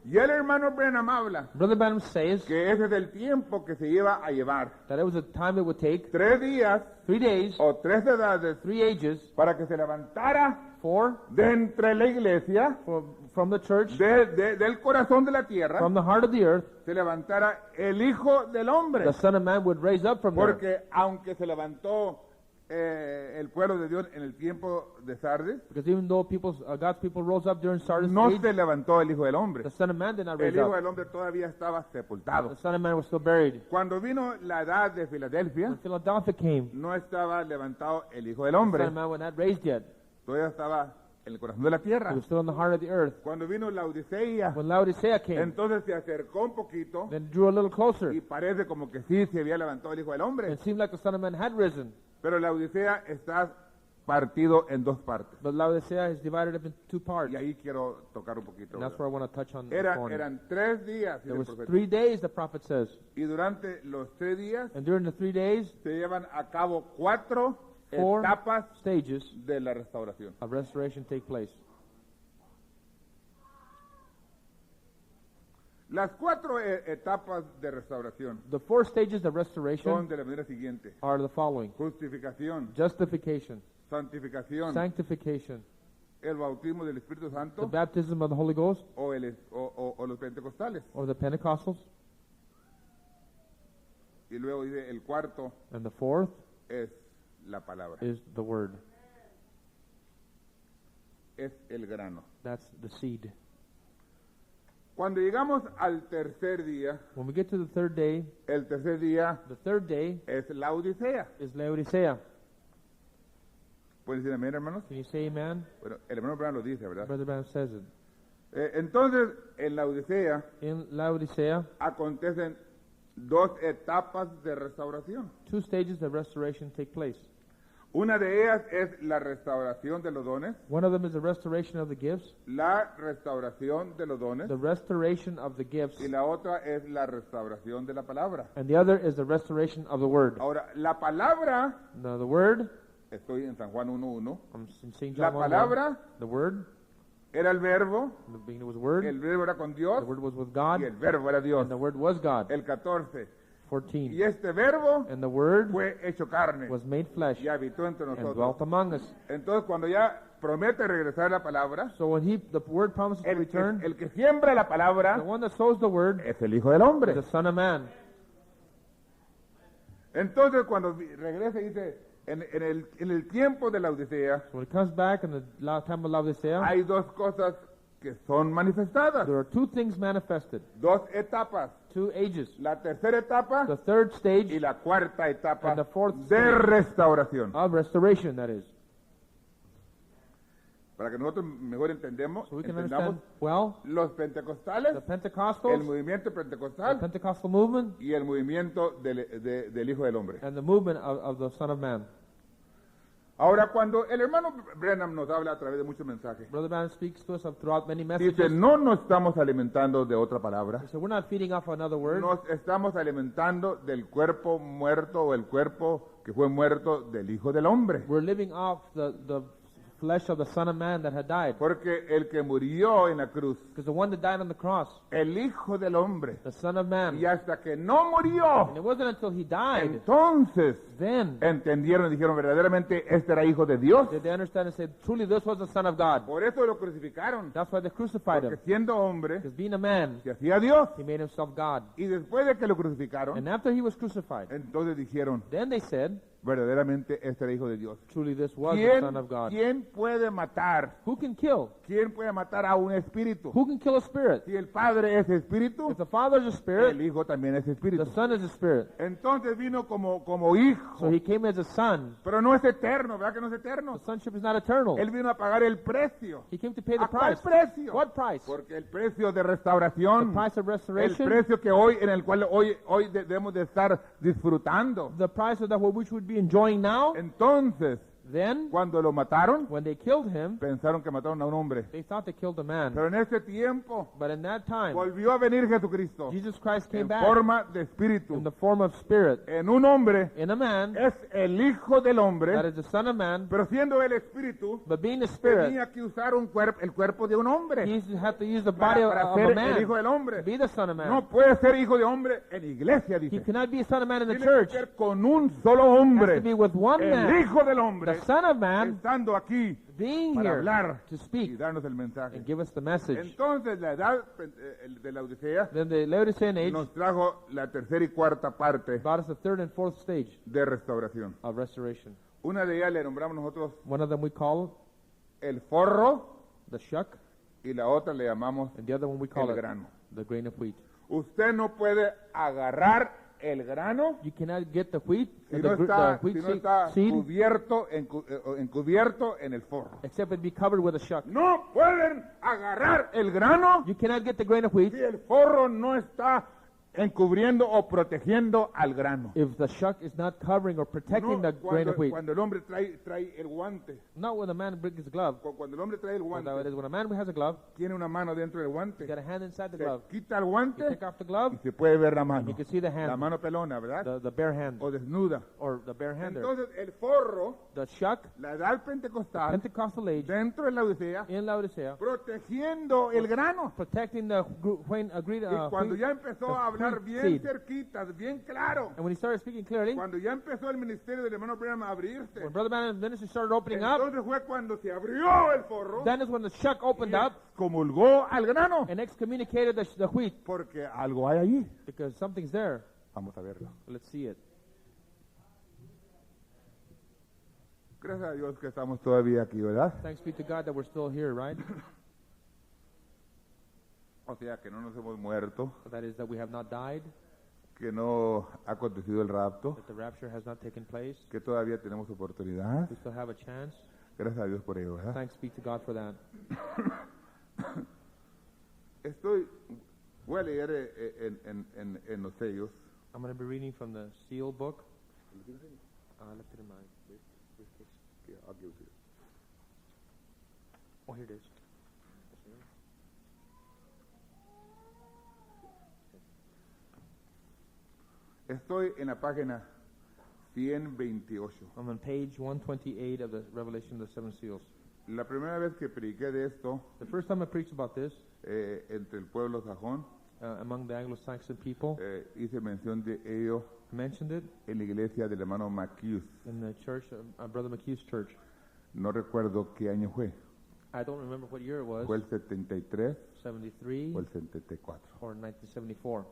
Y el hermano Branham habla Brother Branham says que ese es el tiempo que se lleva a llevar. that it was a time it would take 3 días 3 days, o 3 edades 3 ages, para que se levantara for de entre la iglesia, from the church, del corazón de la tierra, from the heart of the earth, se levantara el Hijo del Hombre. the Son of Man would raise up from there. Porque aunque se levantó el pueblo de Dios en el tiempo de Sardes, Because even though God's people rose up during Sardis no age, se levantó el Hijo del Hombre. the Son of Man did not El raise Hijo up. del Hombre todavía estaba The sepultado. Son of Man was still buried. Cuando vino la edad de Filadelfia, When Philadelphia came, no estaba levantado el Hijo del the Son Hombre, of Man was not raised yet. todavía estaba en el corazón de la He tierra. was still in the heart of the earth. Cuando vino la Odisea, When Laodicea came, entonces se acercó un poquito then drew a little closer. y parece como que sí se había levantado el Hijo del Hombre. It seemed like the Son of Man had risen. Pero la Odisea está partido en 2 partes. But Laodicea is divided up into 2 parts. Y ahí quiero tocar un poquito. And that's where I want to touch on this Era- morning. eran 3 días, dice There el was profeta. 3 days, the prophet says. Y durante los 3 días And during the 3 days, se llevan a cabo 4 4 etapas stages de la restauración. of restoration take place. Las 4 etapas de restauración The 4 stages of son restoration de la manera siguiente: are the following: justificación, justification, santificación, sanctification, el bautismo del Espíritu the Santo baptism of the Holy Ghost, o los pentecostales. or the Pentecostals, Y luego dice el cuarto and the 4th es la palabra, is the Word. es el grano. That's the seed. Cuando llegamos al tercer día, When we get to the 3rd day, el tercer día the 3rd day es la Odisea. is Laodicea. ¿Pueden decir amén, hermanos? Can you say amen? Bueno, el hermano Brown lo dice, ¿verdad? Brother Branham says it. Entonces, en la Odisea In Laodicea, acontecen 2 etapas de restauración. 2 stages of restoration take place. Una de ellas es la restauración de los dones, One of them is the restoration of the gifts, la restauración de los dones, the restoration of the gifts, y la otra es la restauración de la palabra. and the other is the restoration of the Word. Ahora, la palabra, Now, the Word, estoy en San Juan 1:1, I'm in St. la John 1:1, palabra the Word, era el verbo, in the beginning was Word, el verbo era con the Dios Word was with God, y el verbo era Dios. and the Word was God. El 14. 14. Y este verbo And the Word fue hecho carne was made flesh y habitó entre and nosotros. dwelt among us. Entonces, cuando ya promete regresar la palabra, So when the Word promises to return, el que siembra la the palabra one that sows the Word es el Hijo del is Hombre. the Son of Man. Entonces, cuando regresa, dice, en el tiempo de la Odisea, So when it comes back in the time of Laodicea, hay 2 cosas que son manifestadas, there are 2 things manifested, 2 etapas. 2 ages. La tercera etapa The 3rd y stage la cuarta etapa And the 4th de stage. restauración. of restoration, that is. Para que nosotros mejor entendamos, So we can entendamos understand well los pentecostales, the el Pentecostals, movimiento the pentecostal Pentecostal movement, y el movimiento del Hijo del Hombre. and the movement of the Son of Man. Ahora, cuando el hermano Branham nos habla a través de muchos mensajes, Brother Branham speaks to us throughout many messages. dice, no nos estamos alimentando de otra palabra, So we're not feeding off another word. nos estamos alimentando del cuerpo muerto o el cuerpo que fue muerto del Hijo del Hombre. We're living off the flesh of the Son of Man that had died. Porque el que murió en la cruz, Because the one that died on the cross, el Hijo del Hombre, the Son of Man, y hasta que no and murió, it wasn't until he died, entonces then entendieron y dijeron verdaderamente este era Hijo de Dios. did they understand and say, truly this was the Son of God. Por eso lo crucificaron, That's why they crucified porque him. siendo hombre Because being a man, se hacía Dios. he made himself God. Y después de que lo crucificaron, And after he was crucified, entonces dijeron then they said, verdaderamente este era Hijo de Dios. truly this was the Son of God. ¿Quién puede matar? Who can kill? ¿Quién puede matar a un espíritu? Who can kill a spirit? Si el Padre es espíritu, If the Father is a spirit, el Hijo también es the espíritu. Son is a spirit. Entonces vino como hijo, So he came as a son. pero no es eterno, ¿verdad que no es eterno? The sonship is not eternal. Él vino a pagar el precio. He came to pay the ¿A cuál price. precio? What price? Porque el precio de The restauración, price of el restoration. precio que hoy, en el cual hoy debemos de estar disfrutando. The price of that which we'd be enjoying now. Entonces, Then, cuando lo mataron, when they killed him, pensaron que mataron a un hombre. they thought they killed a man. Pero en este tiempo But in that time, volvió a venir Jesucristo Jesus Christ came en back forma de espíritu. in the form of spirit. En un hombre, In a man es el Hijo del that hombre, is the Son of Man, pero siendo el espíritu, but being a spirit, tenía que usar el cuerpo de un hombre he had to use the body para of ser a el Hijo man del hombre. to be the Son of Man. No puede ser hijo de hombre en iglesia, He dice. cannot be a Son of Man in the Tiene church. que ser con un solo He has hombre, to be with one el man, Hijo del hombre, the Son of Man, estando aquí being para here hablar to y speak darnos el mensaje. and give us the message. Entonces la edad de la Odisea Then the Laodicean age nos trajo la tercera y cuarta parte brought us the third and fourth stage de restauración. of restoration. Una de ellas le nombramos nosotros One of them we call el forro the shuck, y la otra le llamamos and the other one we call el it grano. the grain of wheat. Usted no puede agarrar el grano You cannot get the wheat, si the no está, wheat si no está seed, encubierto en el forro. except it be covered with a shuck. No pueden agarrar el grano You cannot get the grain of wheat si el forro no está encubriendo o protegiendo al grano. if the shuck is not covering or protecting No, the grain of wheat. cuando el hombre trae el guante, Not when a man brings his glove. cuando el hombre trae el Well, that guante, is when a man has a glove, tiene una mano dentro del he's guante, got a hand inside the se glove. quita el You guante take off the y glove, se puede ver la you mano, can see the la hand, mano pelona, ¿verdad? the bare hand, O desnuda. or the bare hander. Entonces el forro, The shuck, la edad pentecostal, Pentecostal age, dentro de la Odisea, in Laodicea, protegiendo el grano. protecting the Y cuando ya empezó a hablar bien seed. cerquitas, bien claro, And when he started speaking clearly, cuando ya empezó el ministerio del hermano Branham a abrirse, when Brother Branham's ministry started opening up, entonces fue cuando se abrió el forro then is when the shuck opened y up comulgó al grano, and excommunicated the wheat, porque algo hay allí. because something's there. Vamos a verlo. Let's see it. Gracias a Dios que estamos todavía aquí, ¿verdad? Thanks be to God that we're still here, right? O sea, que no nos hemos muerto, That is, that we have not died, que no ha acontecido el rapto, that the rapture has not taken place. que todavía tenemos oportunidad. We still have a chance. Gracias a Dios por ello, ¿verdad? Thanks be to God for that. Voy a leer en los sellos. I'm going to be reading from the seal book. Left it in my... Oh, here it is. Estoy en la página 128. I'm on page 128 of the Revelation of the Seven Seals. La primera vez que prediqué de esto The first time I preached about this entre el pueblo sajón, among the Anglo-Saxon people, hice mención de ello I mentioned it en la iglesia del hermano Macchius. in the church, Brother McHugh's church. No recuerdo qué año fue. I don't remember what year it was, ¿Fue el 73 73 o el 74? or 1974.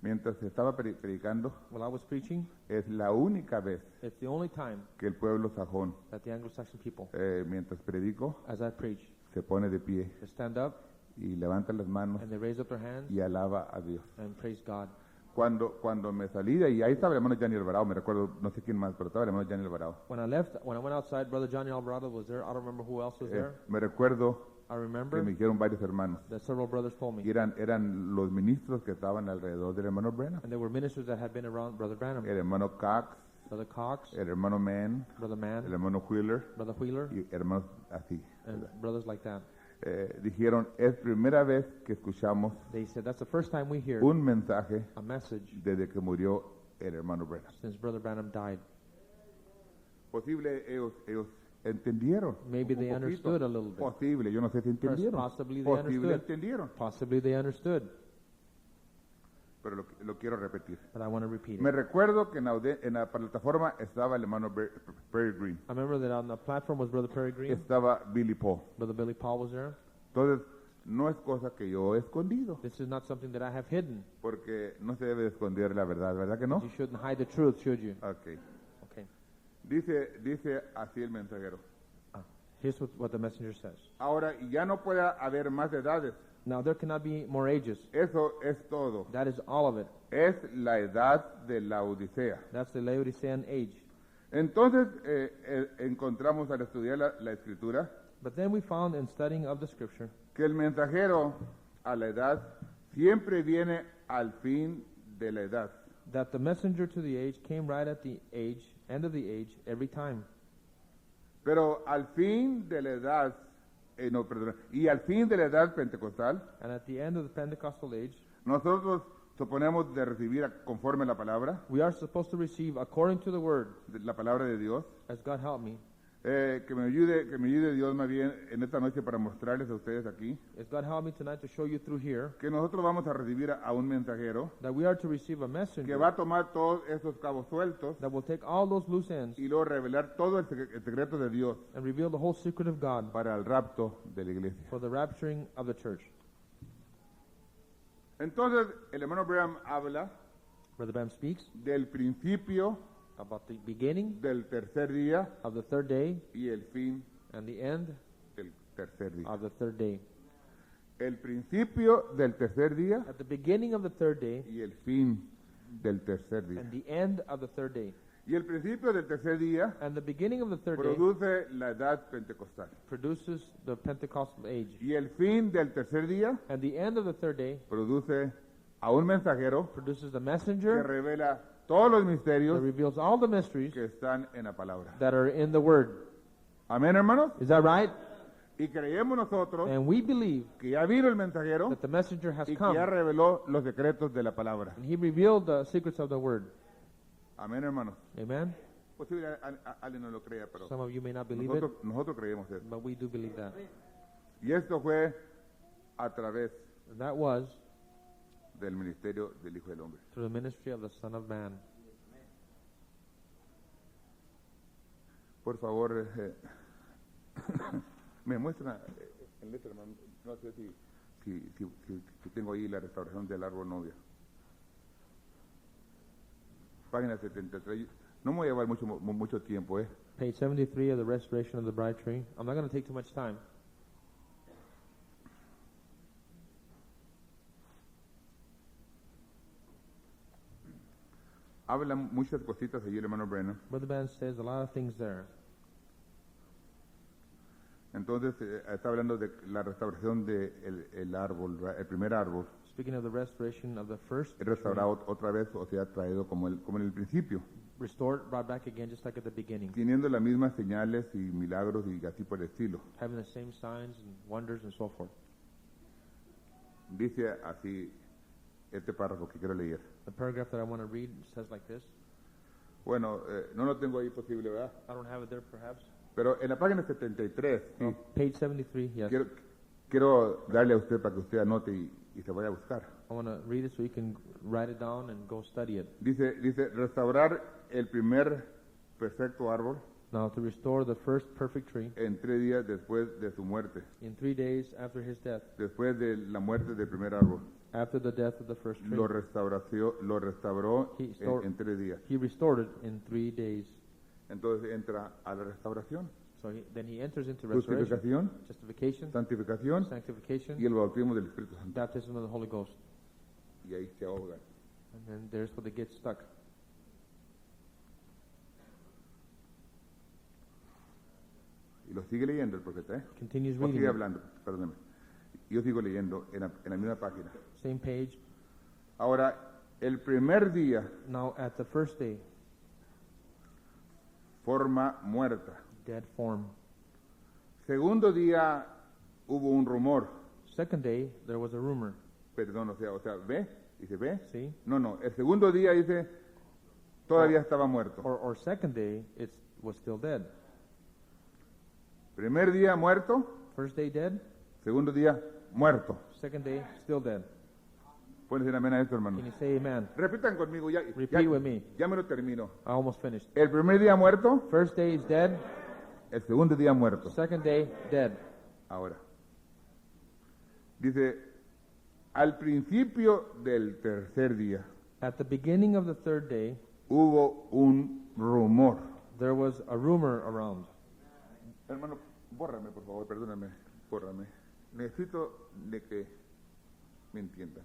Mientras estaba predicando, While I was preaching, es la única vez it's the only time que el pueblo sajón, that the Anglo-Saxon people, mientras predico, as I preach, se pone de pie they stand up y levanta las manos and they raise up their hands y alaba a Dios. and praise God. Cuando me salí de ahí, ahí estaba el hermano Gianni Alvarado, me recuerdo, no sé quién más, pero estaba el hermano Gianni Alvarado. When I went outside, Brother Johnny Alvarado was there. I don't remember who else was there. Me recuerdo I que remember me dijeron varios hermanos, that several brothers told y me, eran los ministros que estaban alrededor del hermano Branham. and there were ministers that had been around Brother Branham. El hermano Cox, Brother Cox, el hermano Mann, Brother el Mann, hermano Wheeler Brother Wheeler, y hermanos así. and brothers like that. Dijeron, es primera vez que escuchamos They said that's the first time we hear un mensaje a message desde que murió el hermano Branham. since Brother Branham died. Posible ellos entendieron. Maybe they un poquito. understood a little bit. Posible, yo no sé si entendieron. Possibly they Posible understood. entendieron, Possibly they understood, pero lo quiero repetir. but I want to repeat Me it. recuerdo que en la plataforma estaba el hermano Perry Green, I remember that on the platform was Brother Perry Green, estaba Billy Paul. Brother Billy Paul was there. Entonces, no es cosa que yo he escondido, This is not something that I have hidden. porque no se debe esconder la verdad, ¿verdad que no? You shouldn't hide the truth, should you? Okay. Okay. Dice así el mensajero. Here's what the messenger says. Ahora, ya no puede haber más edades. Now there cannot be more ages. Eso es todo. That is all of it. Es la edad de la Odisea. That's the Laodicean age. Entonces, encontramos al estudiar la escritura But then we found in studying of the scripture que el mensajero a la edad siempre viene al fin de la edad. that the messenger to the age came right at the end of the age, every time. Pero al fin de la edad, no, perdón, y al fin de la edad pentecostal, And at the end of the Pentecostal age, nosotros suponemos de recibir conforme a la palabra, we are supposed to receive according to the word, la palabra de Dios. as God help me. Que me ayude Dios más bien en esta noche para mostrarles a ustedes aquí As God help me tonight to show you through here que nosotros vamos a recibir a un mensajero that we are to receive a que messenger va a tomar todos esos cabos sueltos that will take all those loose ends y luego revelar todo el secreto de Dios and reveal the whole secret of God para el rapto de la iglesia. for the rapturing of the church. Entonces, el hermano Branham habla Brother Branham speaks del principio about the beginning del tercer día of the third day y el fin and the end del tercer día. of the third day. El principio del tercer día At the beginning of the third day y el fin del tercer día. and the end of the third day. Y el principio del tercer día And the beginning of the third day produce la edad pentecostal. produces the Pentecostal age. Y el fin del tercer día And the end of the third day produce a un mensajero produces the que messenger revela todos los that misterios reveals all the mysteries que están en la palabra. that are in the word. Amén, hermanos. Is that right? Y creemos nosotros And we believe que ya vino el mensajero that the messenger has y que come ya reveló los secretos de la palabra. and he revealed the secrets of the word. Amén, hermanos. Amen? Posible alguien no lo crea, pero Some of you may not believe it, nosotros creemos eso. but we do believe that. Y esto fue a través And that was del ministerio del Hijo del Hombre. through the ministry of the Son of Man. Por favor, me muestra en letra, hermano. No sé si tengo ahí la restauración del árbol novia. Página 73. No me voy a llevar mucho tiempo, Page 73 of the Restoration of the Bride Tree. I'm not going to take too much time. Habla muchas cositas allí el hermano Branham. Brother Ben says a lot of things there. Entonces, está hablando de la restauración del árbol, el primer árbol. Speaking of the restoration of the first Es restaurado otra vez, o sea, traído como en el principio, restored, brought back again, just like at the beginning, teniendo las mismas señales y milagros y así por el estilo. having the same signs and wonders and so forth. Dice así este párrafo que quiero leer. The paragraph that I want to read says like this. Bueno, no lo tengo ahí posible, ¿verdad? I don't have it there, perhaps. Pero en la página 73, sí, Oh, page 73, yes. quiero darle a usted para que usted anote y se vaya a buscar. I want to read it so you can write it down and go study it. Dice, restaurar el primer perfecto árbol Now, to restore the first perfect tree en 3 días después de su muerte, in 3 days after his death, después de la muerte del primer árbol. after the death of the first tree, Lo restauró He restored- en 3 días. he restored it in 3 days. Entonces entra a la restauración, So then he enters into restoration, justificación, justification, santificación sanctification, y el bautismo del Espíritu Santo. baptism of the Holy Ghost. Y ahí se ahogan. And then there's where they get stuck. Y lo sigue leyendo el profeta, ¿eh? Continues No reading sigue it. hablando, perdóneme. Yo sigo leyendo en la misma página. Same page. Ahora, el primer día Now at the first day, forma muerta. dead form. Segundo día hubo un rumor. Second day, there was a rumor. Perdón, o sea, ¿ve? Dice, ¿ve? See? No, el segundo día dice, todavía estaba muerto. Or second day, it was still dead. Primer día muerto, First day dead, segundo día muerto. second day still dead. ¿Pueden decir amén a esto, hermano? Can you say amen? Repitan conmigo, ya, Repeat with me. ya me lo termino. I almost finished. El primer día muerto, First day is dead, el segundo día muerto. second day dead. Ahora, dice, al principio del tercer día At the beginning of the third day, hubo un rumor. there was a rumor around. Hermano, bórrame, por favor, perdóname, bórrame. Necesito de que me entiendan.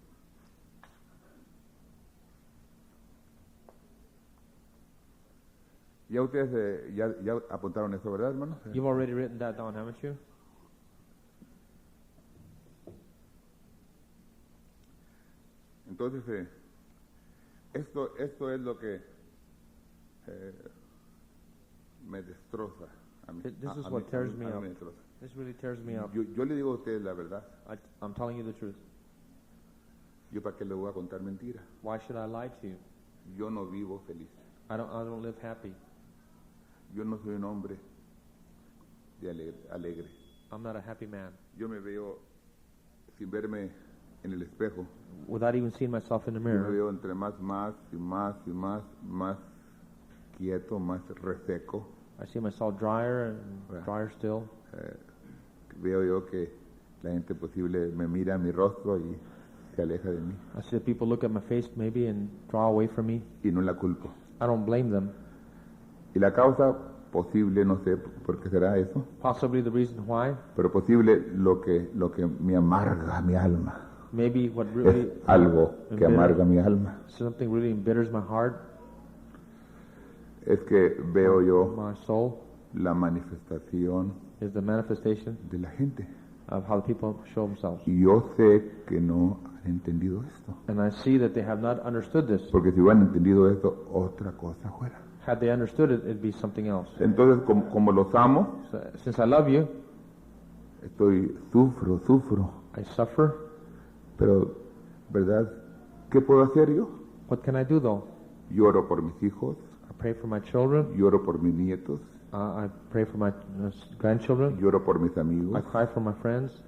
Ya ustedes ya apuntaron eso, ¿verdad, hermano? You've already written that down, haven't you? Entonces, esto es lo que me destroza a mí. This is A what mí- tears a me mí up. me destroza. This really tears me up. Yo le digo a ustedes la verdad. I'm telling you the truth. Yo para qué le voy a contar mentiras. Why should I lie to you? Yo no vivo feliz. I don't live happy. Yo no soy un hombre de alegre. I'm not a happy man. Yo me veo sin verme en el espejo. Without even seeing myself in the Yo me mirror, veo entre más quieto, más reseco. I see myself drier and Right. drier still. Veo yo que la gente posible me mira a mi rostro y se aleja de mí. I see that people look at my face maybe and draw away from me. Y no la culpo. I don't blame them. Y la causa posible, no sé por qué será eso, Possibly the reason why, pero posible lo que me amarga mi alma. maybe what Es really algo que amarga mi alma. something really embitters my heart, Es que veo yo my soul, la manifestación is the manifestation de la gente. of how the people show themselves. Y yo sé que no han entendido esto. And I see that they have not understood this. Porque si hubieran entendido esto, otra cosa fuera. Had they understood it, it'd be something else. Entonces, como los amo, So, since I love you, sufro. I suffer. Pero, ¿verdad? ¿Qué puedo hacer yo? What can I do though? Lloro por mis hijos, I pray for my children. lloro por mis nietos, I pray for my grandchildren. lloro por mis I amigos. cry for my friends.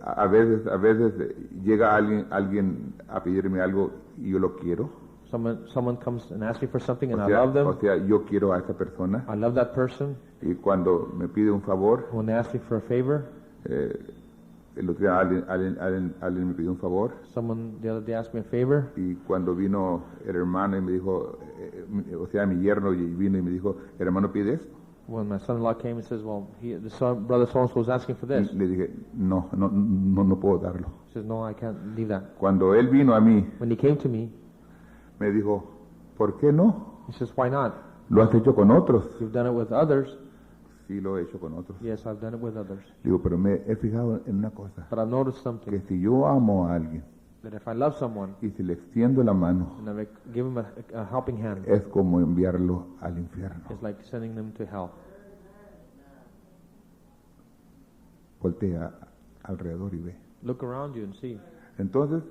A veces llega alguien a pedirme algo y yo lo quiero. Someone comes and asks me for something and O I love them. sea, yo quiero a esa persona. I love that person. Y cuando me pide un favor, When they ask me for a favor, el otro día alguien me pidió un favor. someone the other day asked me a favor. Y cuando vino el hermano y me dijo, o sea, mi yerno, y vino y me dijo, el hermano pide esto. When my son-in-law came and says, well, brother so-and-so was asking for this. Y le dije, no puedo darlo. He says, no, I can't leave that. Cuando él vino a mí, When he came to me, me dijo, ¿por qué no? he says, why not? ¿Lo has hecho con otros? You've done it with others. Sí, lo he hecho con otros. Yes, I've done it with others. Digo, pero me he fijado en una cosa, But I've noticed que something, si yo amo a alguien that if I love someone y si le extiendo la mano, and I give him a helping hand, es como enviarlo al infierno. it's like sending them to hell. Voltea alrededor y ve. Look around you and see. Entonces,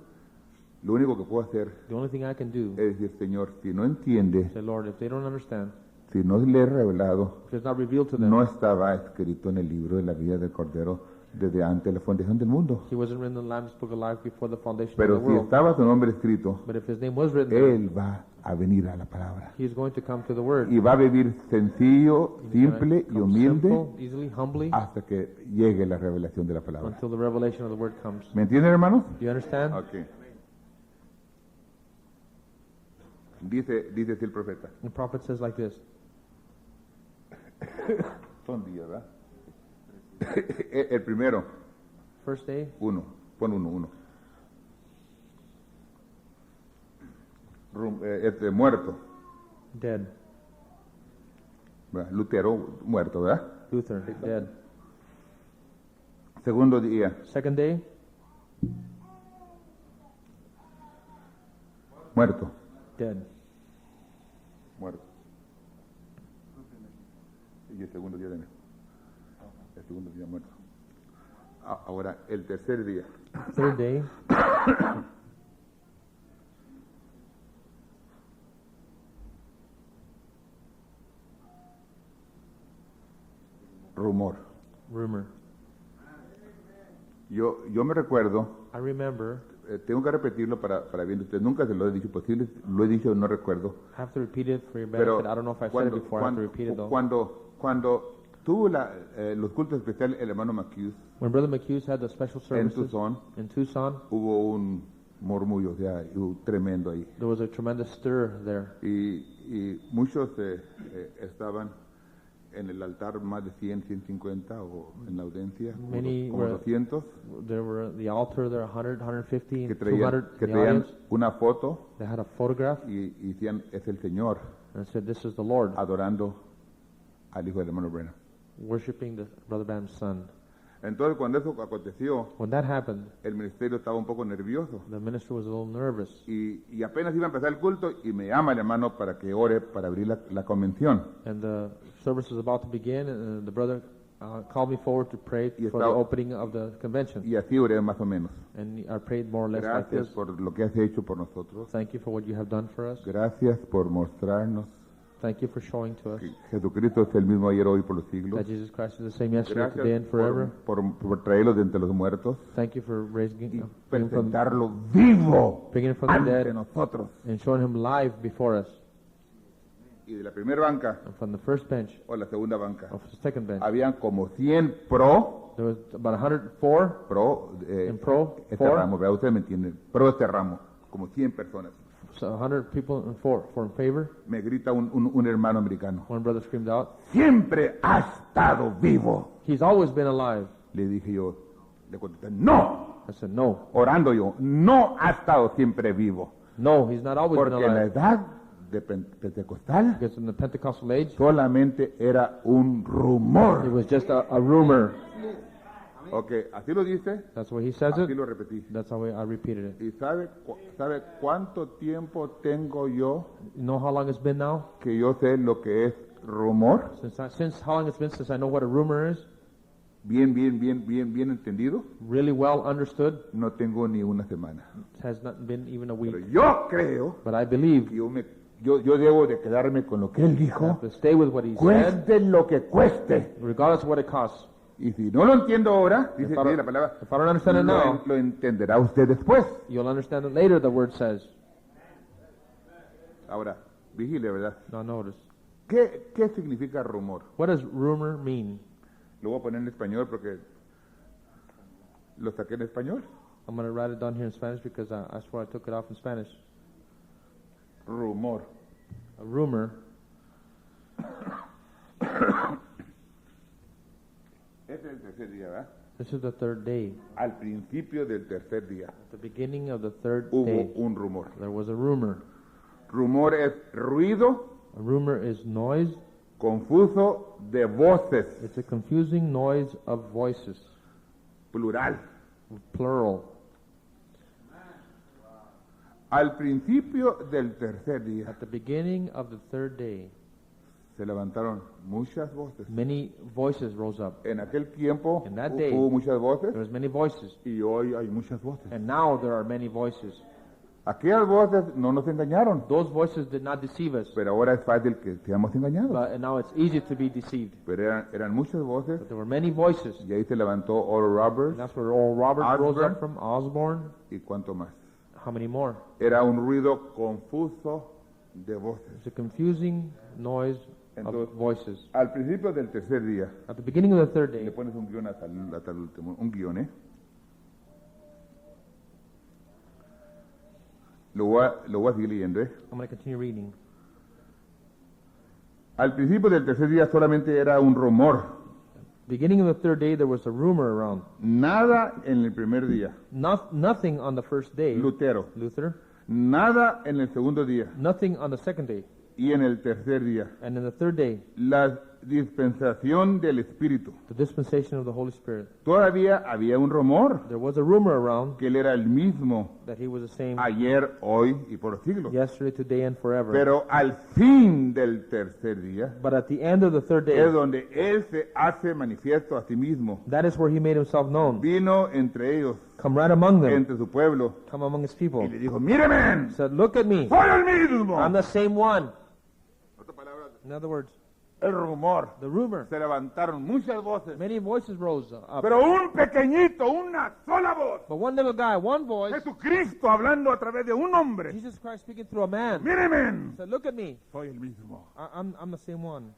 lo único que puedo hacer The only thing I can do es decir, Señor, si no entiende, say, Lord, if they don't understand, si no le he revelado, if it's not revealed to them, no estaba escrito en el libro de la vida del Cordero desde antes de la fundación del mundo. he wasn't written in the Lamb's Book of Life before the foundation Pero of the si world. estaba su nombre escrito, But if his name was written there, Él va a venir a la palabra. he's going to come to the Word. Y va a vivir sencillo, He's simple gonna y come humilde simple, easily, humbly, hasta que llegue la revelación de la palabra. until the revelation of the Word comes. ¿Me entienden, hermanos? Do you understand? Ok. Dice así el profeta. The prophet says like this. Son días, ¿verdad? El primero, First day, pon uno. Muerto, dead. ¿verdad? Lutero, muerto, ¿verdad? Luther, dead. Segundo día, Second day, muerto. dead. Muerto. segundo día muerto. Ahora, el tercer día. Third day, Rumor. rumor. Yo me recuerdo, I remember, tengo que repetirlo para bien de ustedes, nunca se lo he dicho, posible, lo he dicho, no recuerdo. I have to repeat it for your Pero benefit. I don't know if I said it before. I have to repeat it though. cuando tuvo los cultos especiales el hermano McHugh When Brother McHughes had the special en services Tucson, in Tucson, hubo un murmullo, o sea, tremendo ahí. there was a tremendous stir there. Y muchos estaban en el altar, más de 100, 150, o en la audiencia, Many como were- 200, There were the altar there, 100, 150, que 200 que in the traían audience. una foto They had a photograph y decían, es el Señor, and it said, "This is the Lord," adorando al hijo del hermano Branham. worshiping the Brother Branham's son. Entonces, cuando eso aconteció, When that happened, el ministerio estaba un poco nervioso. the minister was a little nervous. Y apenas iba a empezar el culto y me llama el hermano para que ore para abrir la convención. And the service was about to begin, and the brother called me forward to pray Y for the estaba- opening of the convention. Y así oré más o menos. And I prayed more or less like Gracias this. por lo que has hecho por nosotros. Thank you for what you have done for us. Gracias por mostrarnos Thank you for showing to us que Jesucristo es el mismo ayer, hoy, por los siglos. that Jesus Christ is the same yesterday, today, Gracias and forever. por traerlo de entre los muertos Thank you for y bringing him from presentarlo vivo bringing him from the ante dead nosotros. and showing him live before us. Y de la primera banca And from the first bench, o la segunda banca, of the second bench, habían como 100 pro there was about 104 in pro, este four. ramo, ¿verdad? Ustedes me entienden, pro este ramo, como 100 personas. So 100 people in for in favor. Me grita un hermano americano, One brother screamed out, siempre ha estado vivo. "He's always been alive." Le dije yo, le contesté, no, I said, "No, orando yo, no ha estado siempre vivo. no, he's not always been Porque en la alive." edad de pentecostal Because in the Pentecostal age, solamente era un it rumor. was just a rumor. Ok, así lo dice, That's why he says así it. lo repetí. That's how I repeated it. ¿Y sabe cuánto tiempo tengo yo You know how long it's been now? que yo sé lo que es rumor? Since how long it's been since I know what a rumor is? Bien entendido. Really well understood. No tengo ni una semana. It has not been even a week. Pero yo creo But I believe que yo debo de quedarme con lo que él I dijo, have to stay with what he said, cueste lo que cueste. regardless of what it costs. Y si no lo entiendo ahora, dice If I don't- la palabra, if I don't understand it now, lo entenderá usted después. You'll understand it later, the word says. Ahora, vigile, ¿verdad? Now notice. ¿Qué significa rumor? What does rumor mean? Lo voy a poner en español porque lo saqué en español. I'm going to write it down here in Spanish because I swear I took it off in Spanish. Rumor. A rumor Este es el tercer día, ¿verdad? This is the third day. Al principio del tercer día At the beginning of the third hubo day, un rumor. there was a rumor. Rumor es ruido A rumor is noise. confuso de voces, It's a confusing noise of voices, plural. plural. Al principio del tercer día At the beginning of the third day, se levantaron muchas voces. many voices rose up. En aquel tiempo In that day, hubo muchas voces There was many voices, y hoy hay muchas voces. and now there are many voices. Aquellas voces no nos engañaron, Those voices did not deceive us, pero ahora es fácil que seamos engañados. but now it's easy to be deceived. Pero eran muchas voces But there were many voices, y ahí se levantó Oral Roberts and that's where Oral Roberts rose Osborne. up from. Osborne. y cuánto más. How many more? Era un ruido confuso de voces. It's a confusing noise of Entonces, voices. al principio del tercer día, At the beginning of the third le day, pones un guión hasta el último, un guión, ¿eh? Lo voy a seguir leyendo, ¿eh? I'm going to continue reading. Al principio del tercer día solamente era un rumor. Beginning of the third day, there was a rumor around. Nada en el primer día, Nothing on the first day, Lutero. Luther. Nada en el segundo día Nothing on the second day. y en el tercer día. And in the third day, Las dispensación del Espíritu. the dispensation of the Holy Spirit. Todavía había un rumor There was a rumor around que él era el mismo that he was the same ayer, hoy y por los siglos. yesterday, today, and forever. Pero al fin del tercer día But at the end of the third day, es donde él se hace manifiesto a sí mismo. that is where he made himself known. Vino entre ellos, Come right among them, entre su pueblo, come among his y people. le dijo, míreme, He said, look at me, soy el mismo. I'm the same one. Otra palabra, In other words, el rumor. the rumor. Se levantaron muchas voces, Many voices rose up. pero un pequeñito, una sola voz. But one little guy, one voice, Jesucristo hablando a través de un hombre. Jesus Christ speaking through a man, Míreme, said, look at me, soy el mismo. I'm the same one.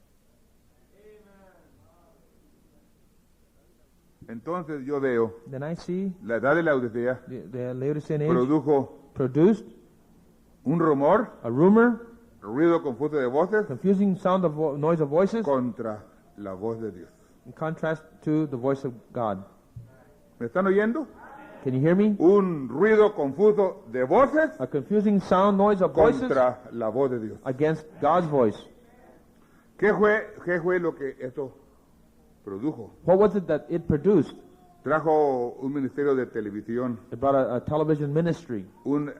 Entonces yo veo, Then I see la edad de la Odisea the Laodicean age produjo produced un rumor, a rumor, ruido confuso de voces confusing sound of noise of voices, contra la voz de Dios. in contrast to the voice of God. ¿Me están oyendo? Can you hear me? Un ruido confuso de voces A confusing sound, noise of voices contra la voz de Dios. against God's voice. ¿Qué fue lo que esto produjo? What was it that it produced? Trajo un ministerio de televisión, It brought a television ministry, un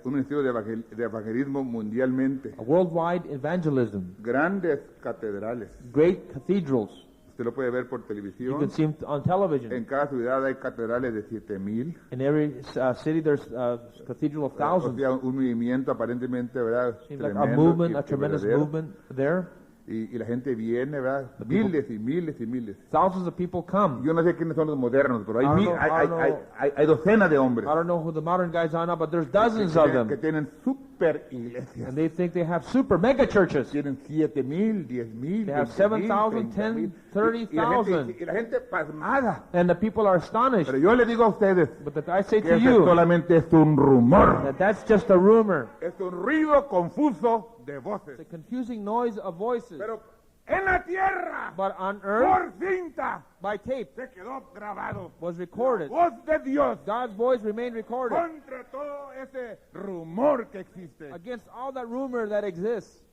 ministerio de evangelismo mundialmente, a worldwide evangelism, grandes catedrales. great cathedrals. Usted lo puede ver por You televisión. can see 'em on television. En cada ciudad hay catedrales de 7,000. In every city, there's a cathedral of O thousands. sea, un movimiento aparentemente, ¿verdad? Seems like a Tremendo movement, y a tremendous verdadero. movement there. Y la gente viene, ¿verdad? Miles y miles y miles. Thousands of people come. Yo no sé quiénes son los modernos, pero hay, I don't mil- know, hay, I hay, don't hay, know. hay docenas de hombres I don't know who the modern guys are now, but there's que dozens of tienen, que them. tienen super iglesias. And they think they have super mega churches. Tienen 7,000, 10,000, They have 20,000, 7,000, 30,000. 30,000. Y la gente pasmada. And the people are astonished. Pero yo le digo a ustedes But I say que to ese you solamente es un rumor. that that's just a rumor. Es un ruido confuso de voces. It's a confusing noise of voices. Pero en la tierra, But on earth, por cinta, by tape, se quedó grabado. was recorded. Voz de Dios God's voice remained recorded contra todo ese rumor que existe. against all that rumor that exists.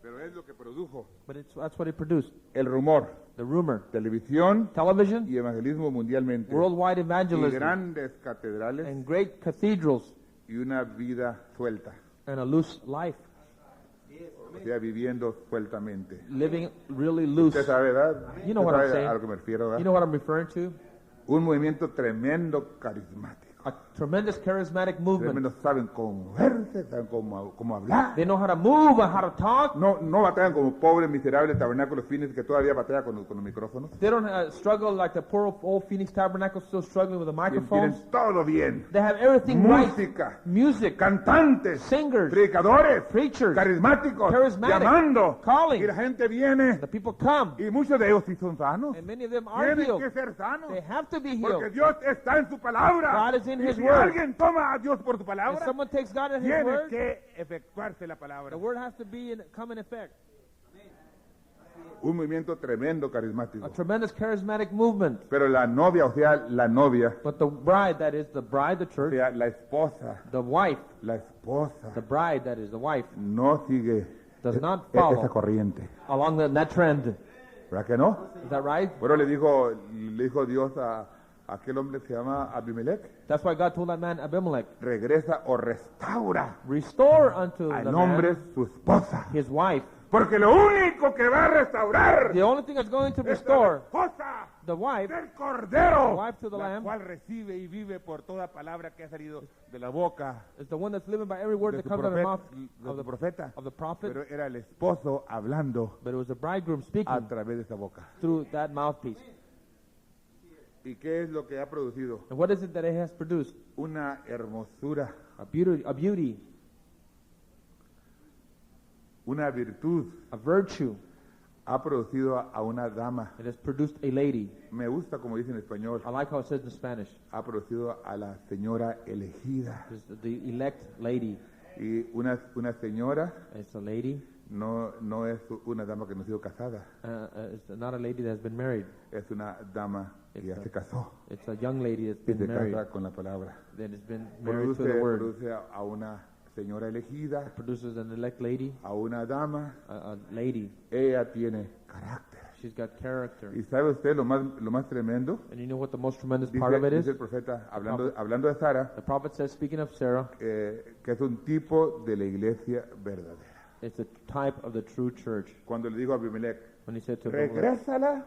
Pero es lo que produjo But that's what it produced. el rumor. The rumor. Televisión Television, y evangelismo mundialmente. worldwide Y evangelism, grandes catedrales and great cathedrals, y una vida suelta. and a loose life. O sea, viviendo sueltamente. Living really loose. Usted sabe, ¿verdad? You know Usted what I'm sabe saying. a lo que me refiero, ¿verdad? You know what I'm referring to? Un movimiento tremendo, carismático. A tremendous charismatic movement. Tremendo, saben cómo verse, saben cómo hablar. They know how to move and how to talk. No batallan como pobres, miserables tabernáculos fines que todavía batallan con los micrófonos. They don't struggle like the poor old Phoenix Tabernacle still struggling with the microphones. Tienen todo bien. They have everything Música, right. Music, cantantes, singers, predicadores, preachers, carismáticos, charismatic, llamando. calling. Y la gente viene. The people come, Y muchos de ellos sí son sanos. and many of them are Tienen healed. que ser sanos. They have to be Porque healed. Dios está en su palabra. God is in Y His si word. alguien toma a Dios por su If palabra, someone takes God at His tiene word, que efectuarse la palabra. the word has to come in effect. Un movimiento tremendo A carismático. tremendous charismatic movement. Pero la novia, o sea, la novia, But the bride, that is the bride, the o church, sea, la esposa, the wife, the bride, that is the wife, no sigue does not esa follow corriente. along that trend. ¿Verdad que no? Is that right? Bueno, le dijo Dios a aquel hombre que se llama Abimelech, That's why God told that man Abimelech, regresa o restaura restore unto the al hombre man su esposa. his wife. Porque lo único que va a restaurar The only thing that's going to es la restore esposa the wife, del Cordero, wife to the la Lamb, cual recibe y vive por toda palabra que ha salido de la boca is the one that's living by every word de that su comes out of the mouth profeta. of the prophet. Pero era el esposo hablando But it was the bridegroom speaking a través de esa boca. through that mouthpiece. ¿Y qué es lo que ha producido? And what is it that it has produced? Una hermosura, A beauty, una virtud. a virtue. Ha producido a una dama. It has produced a lady. Me gusta como dice en español. I like how it says in Spanish. Ha producido a la señora elegida. It's the elect lady. Y una señora It's a lady. no es una dama que no ha sido casada. It's not a lady that has been married. Es una dama que ya se casó. It's a young lady that's Y been se married. casa con la palabra. That has been married to the word. Produce a una señora elegida, produces an elect lady, a una dama, a lady. ella tiene carácter. She's got character. ¿Y sabe usted lo más tremendo? And you know what the most tremendous part of it Dice is? el profeta, hablando de Sara, The prophet says, speaking of Sarah, que es un tipo de la iglesia verdadera. it's a type of the true church. Cuando le dijo a Abimelech, When he said to Abimelech, regrésala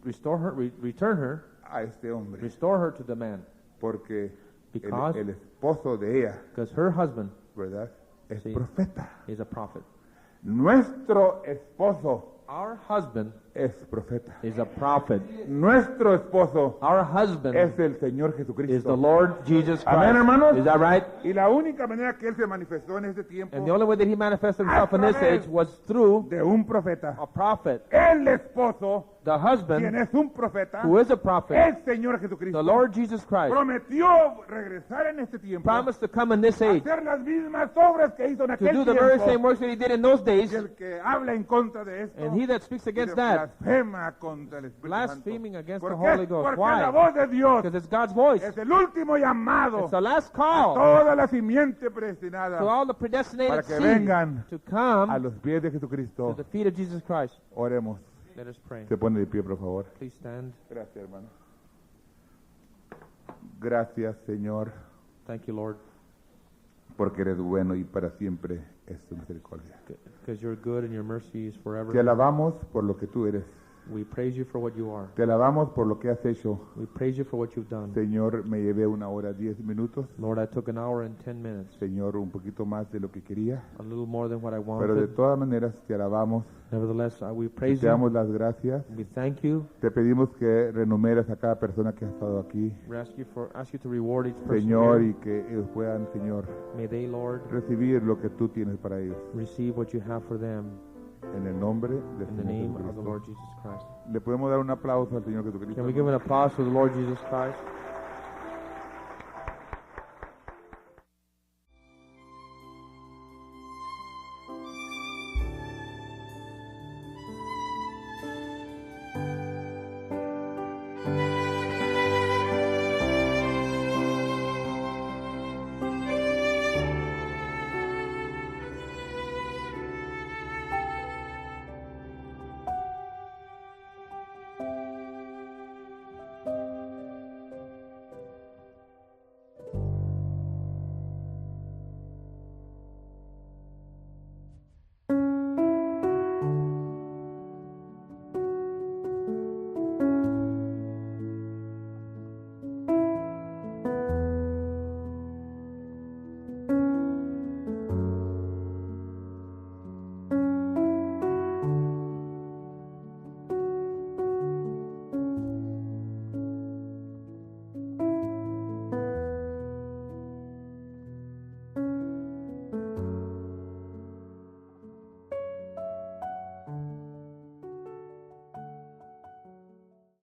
restore her, return her, a este hombre, restore her to the man, porque Because- el esposo de ella, because her husband ¿verdad? Es Sí. profeta. is a prophet. Nuestro esposo Our husband es profeta. is a prophet. Nuestro esposo Our husband es el Señor is the Jesucristo. Lord Jesus Amén, Christ. hermanos. Is that right? Y la única manera que Él se manifestó en este tiempo And the only way that he manifested himself in this age was through de un profeta. a prophet. El esposo, The quien husband, es un profeta, who is a prophet, el Señor Jesucristo, the Lord Jesus Christ, prometió regresar en este tiempo, promised to come in this age hacer las mismas obras que hizo en to aquel do the very same tiempo. works that he did in those days. Y el que habla en contra de esto, And he that speaks against dice, that, blasfema contra el Espíritu blaspheming Santo. against ¿Por the qué? Holy Ghost. Porque Why? la voz de Dios Because it's God's voice. es el último llamado It's the last a call toda la simiente to predestinada all the para predestinated que seed vengan to a come los pies de to Jesucristo. the feet of Jesus Christ. Oremos. Let us pray. Se pone de pie, por favor. Please stand. Gracias, hermano. Gracias, Señor, Thank you, Lord, porque eres bueno y para siempre es tu misericordia. because you're good and your mercy is Te forever. alabamos por lo que tú eres. We praise you for what you are. Te alabamos por lo que has hecho. We praise you for what you've done. Señor, me llevé 1 hora 10 minutos. Lord, I took an hour and 10 minutes, Señor, un poquito más de lo que quería. a little more than what I Pero de wanted. todas maneras te alabamos. Nevertheless, we Y praise te you. damos las gracias. We thank you. Te pedimos que renumeres a cada persona que ha estado aquí. We ask you to reward each person Señor, here. y que ellos puedan, Señor, May they, Lord, recibir lo que tú tienes para ellos. receive what you have for them. En el nombre del In the Señor name of the Jesucristo. Lord Jesus Christ. Le podemos dar un aplauso al Señor Jesucristo. Can we give an applause to the Lord Jesus Christ?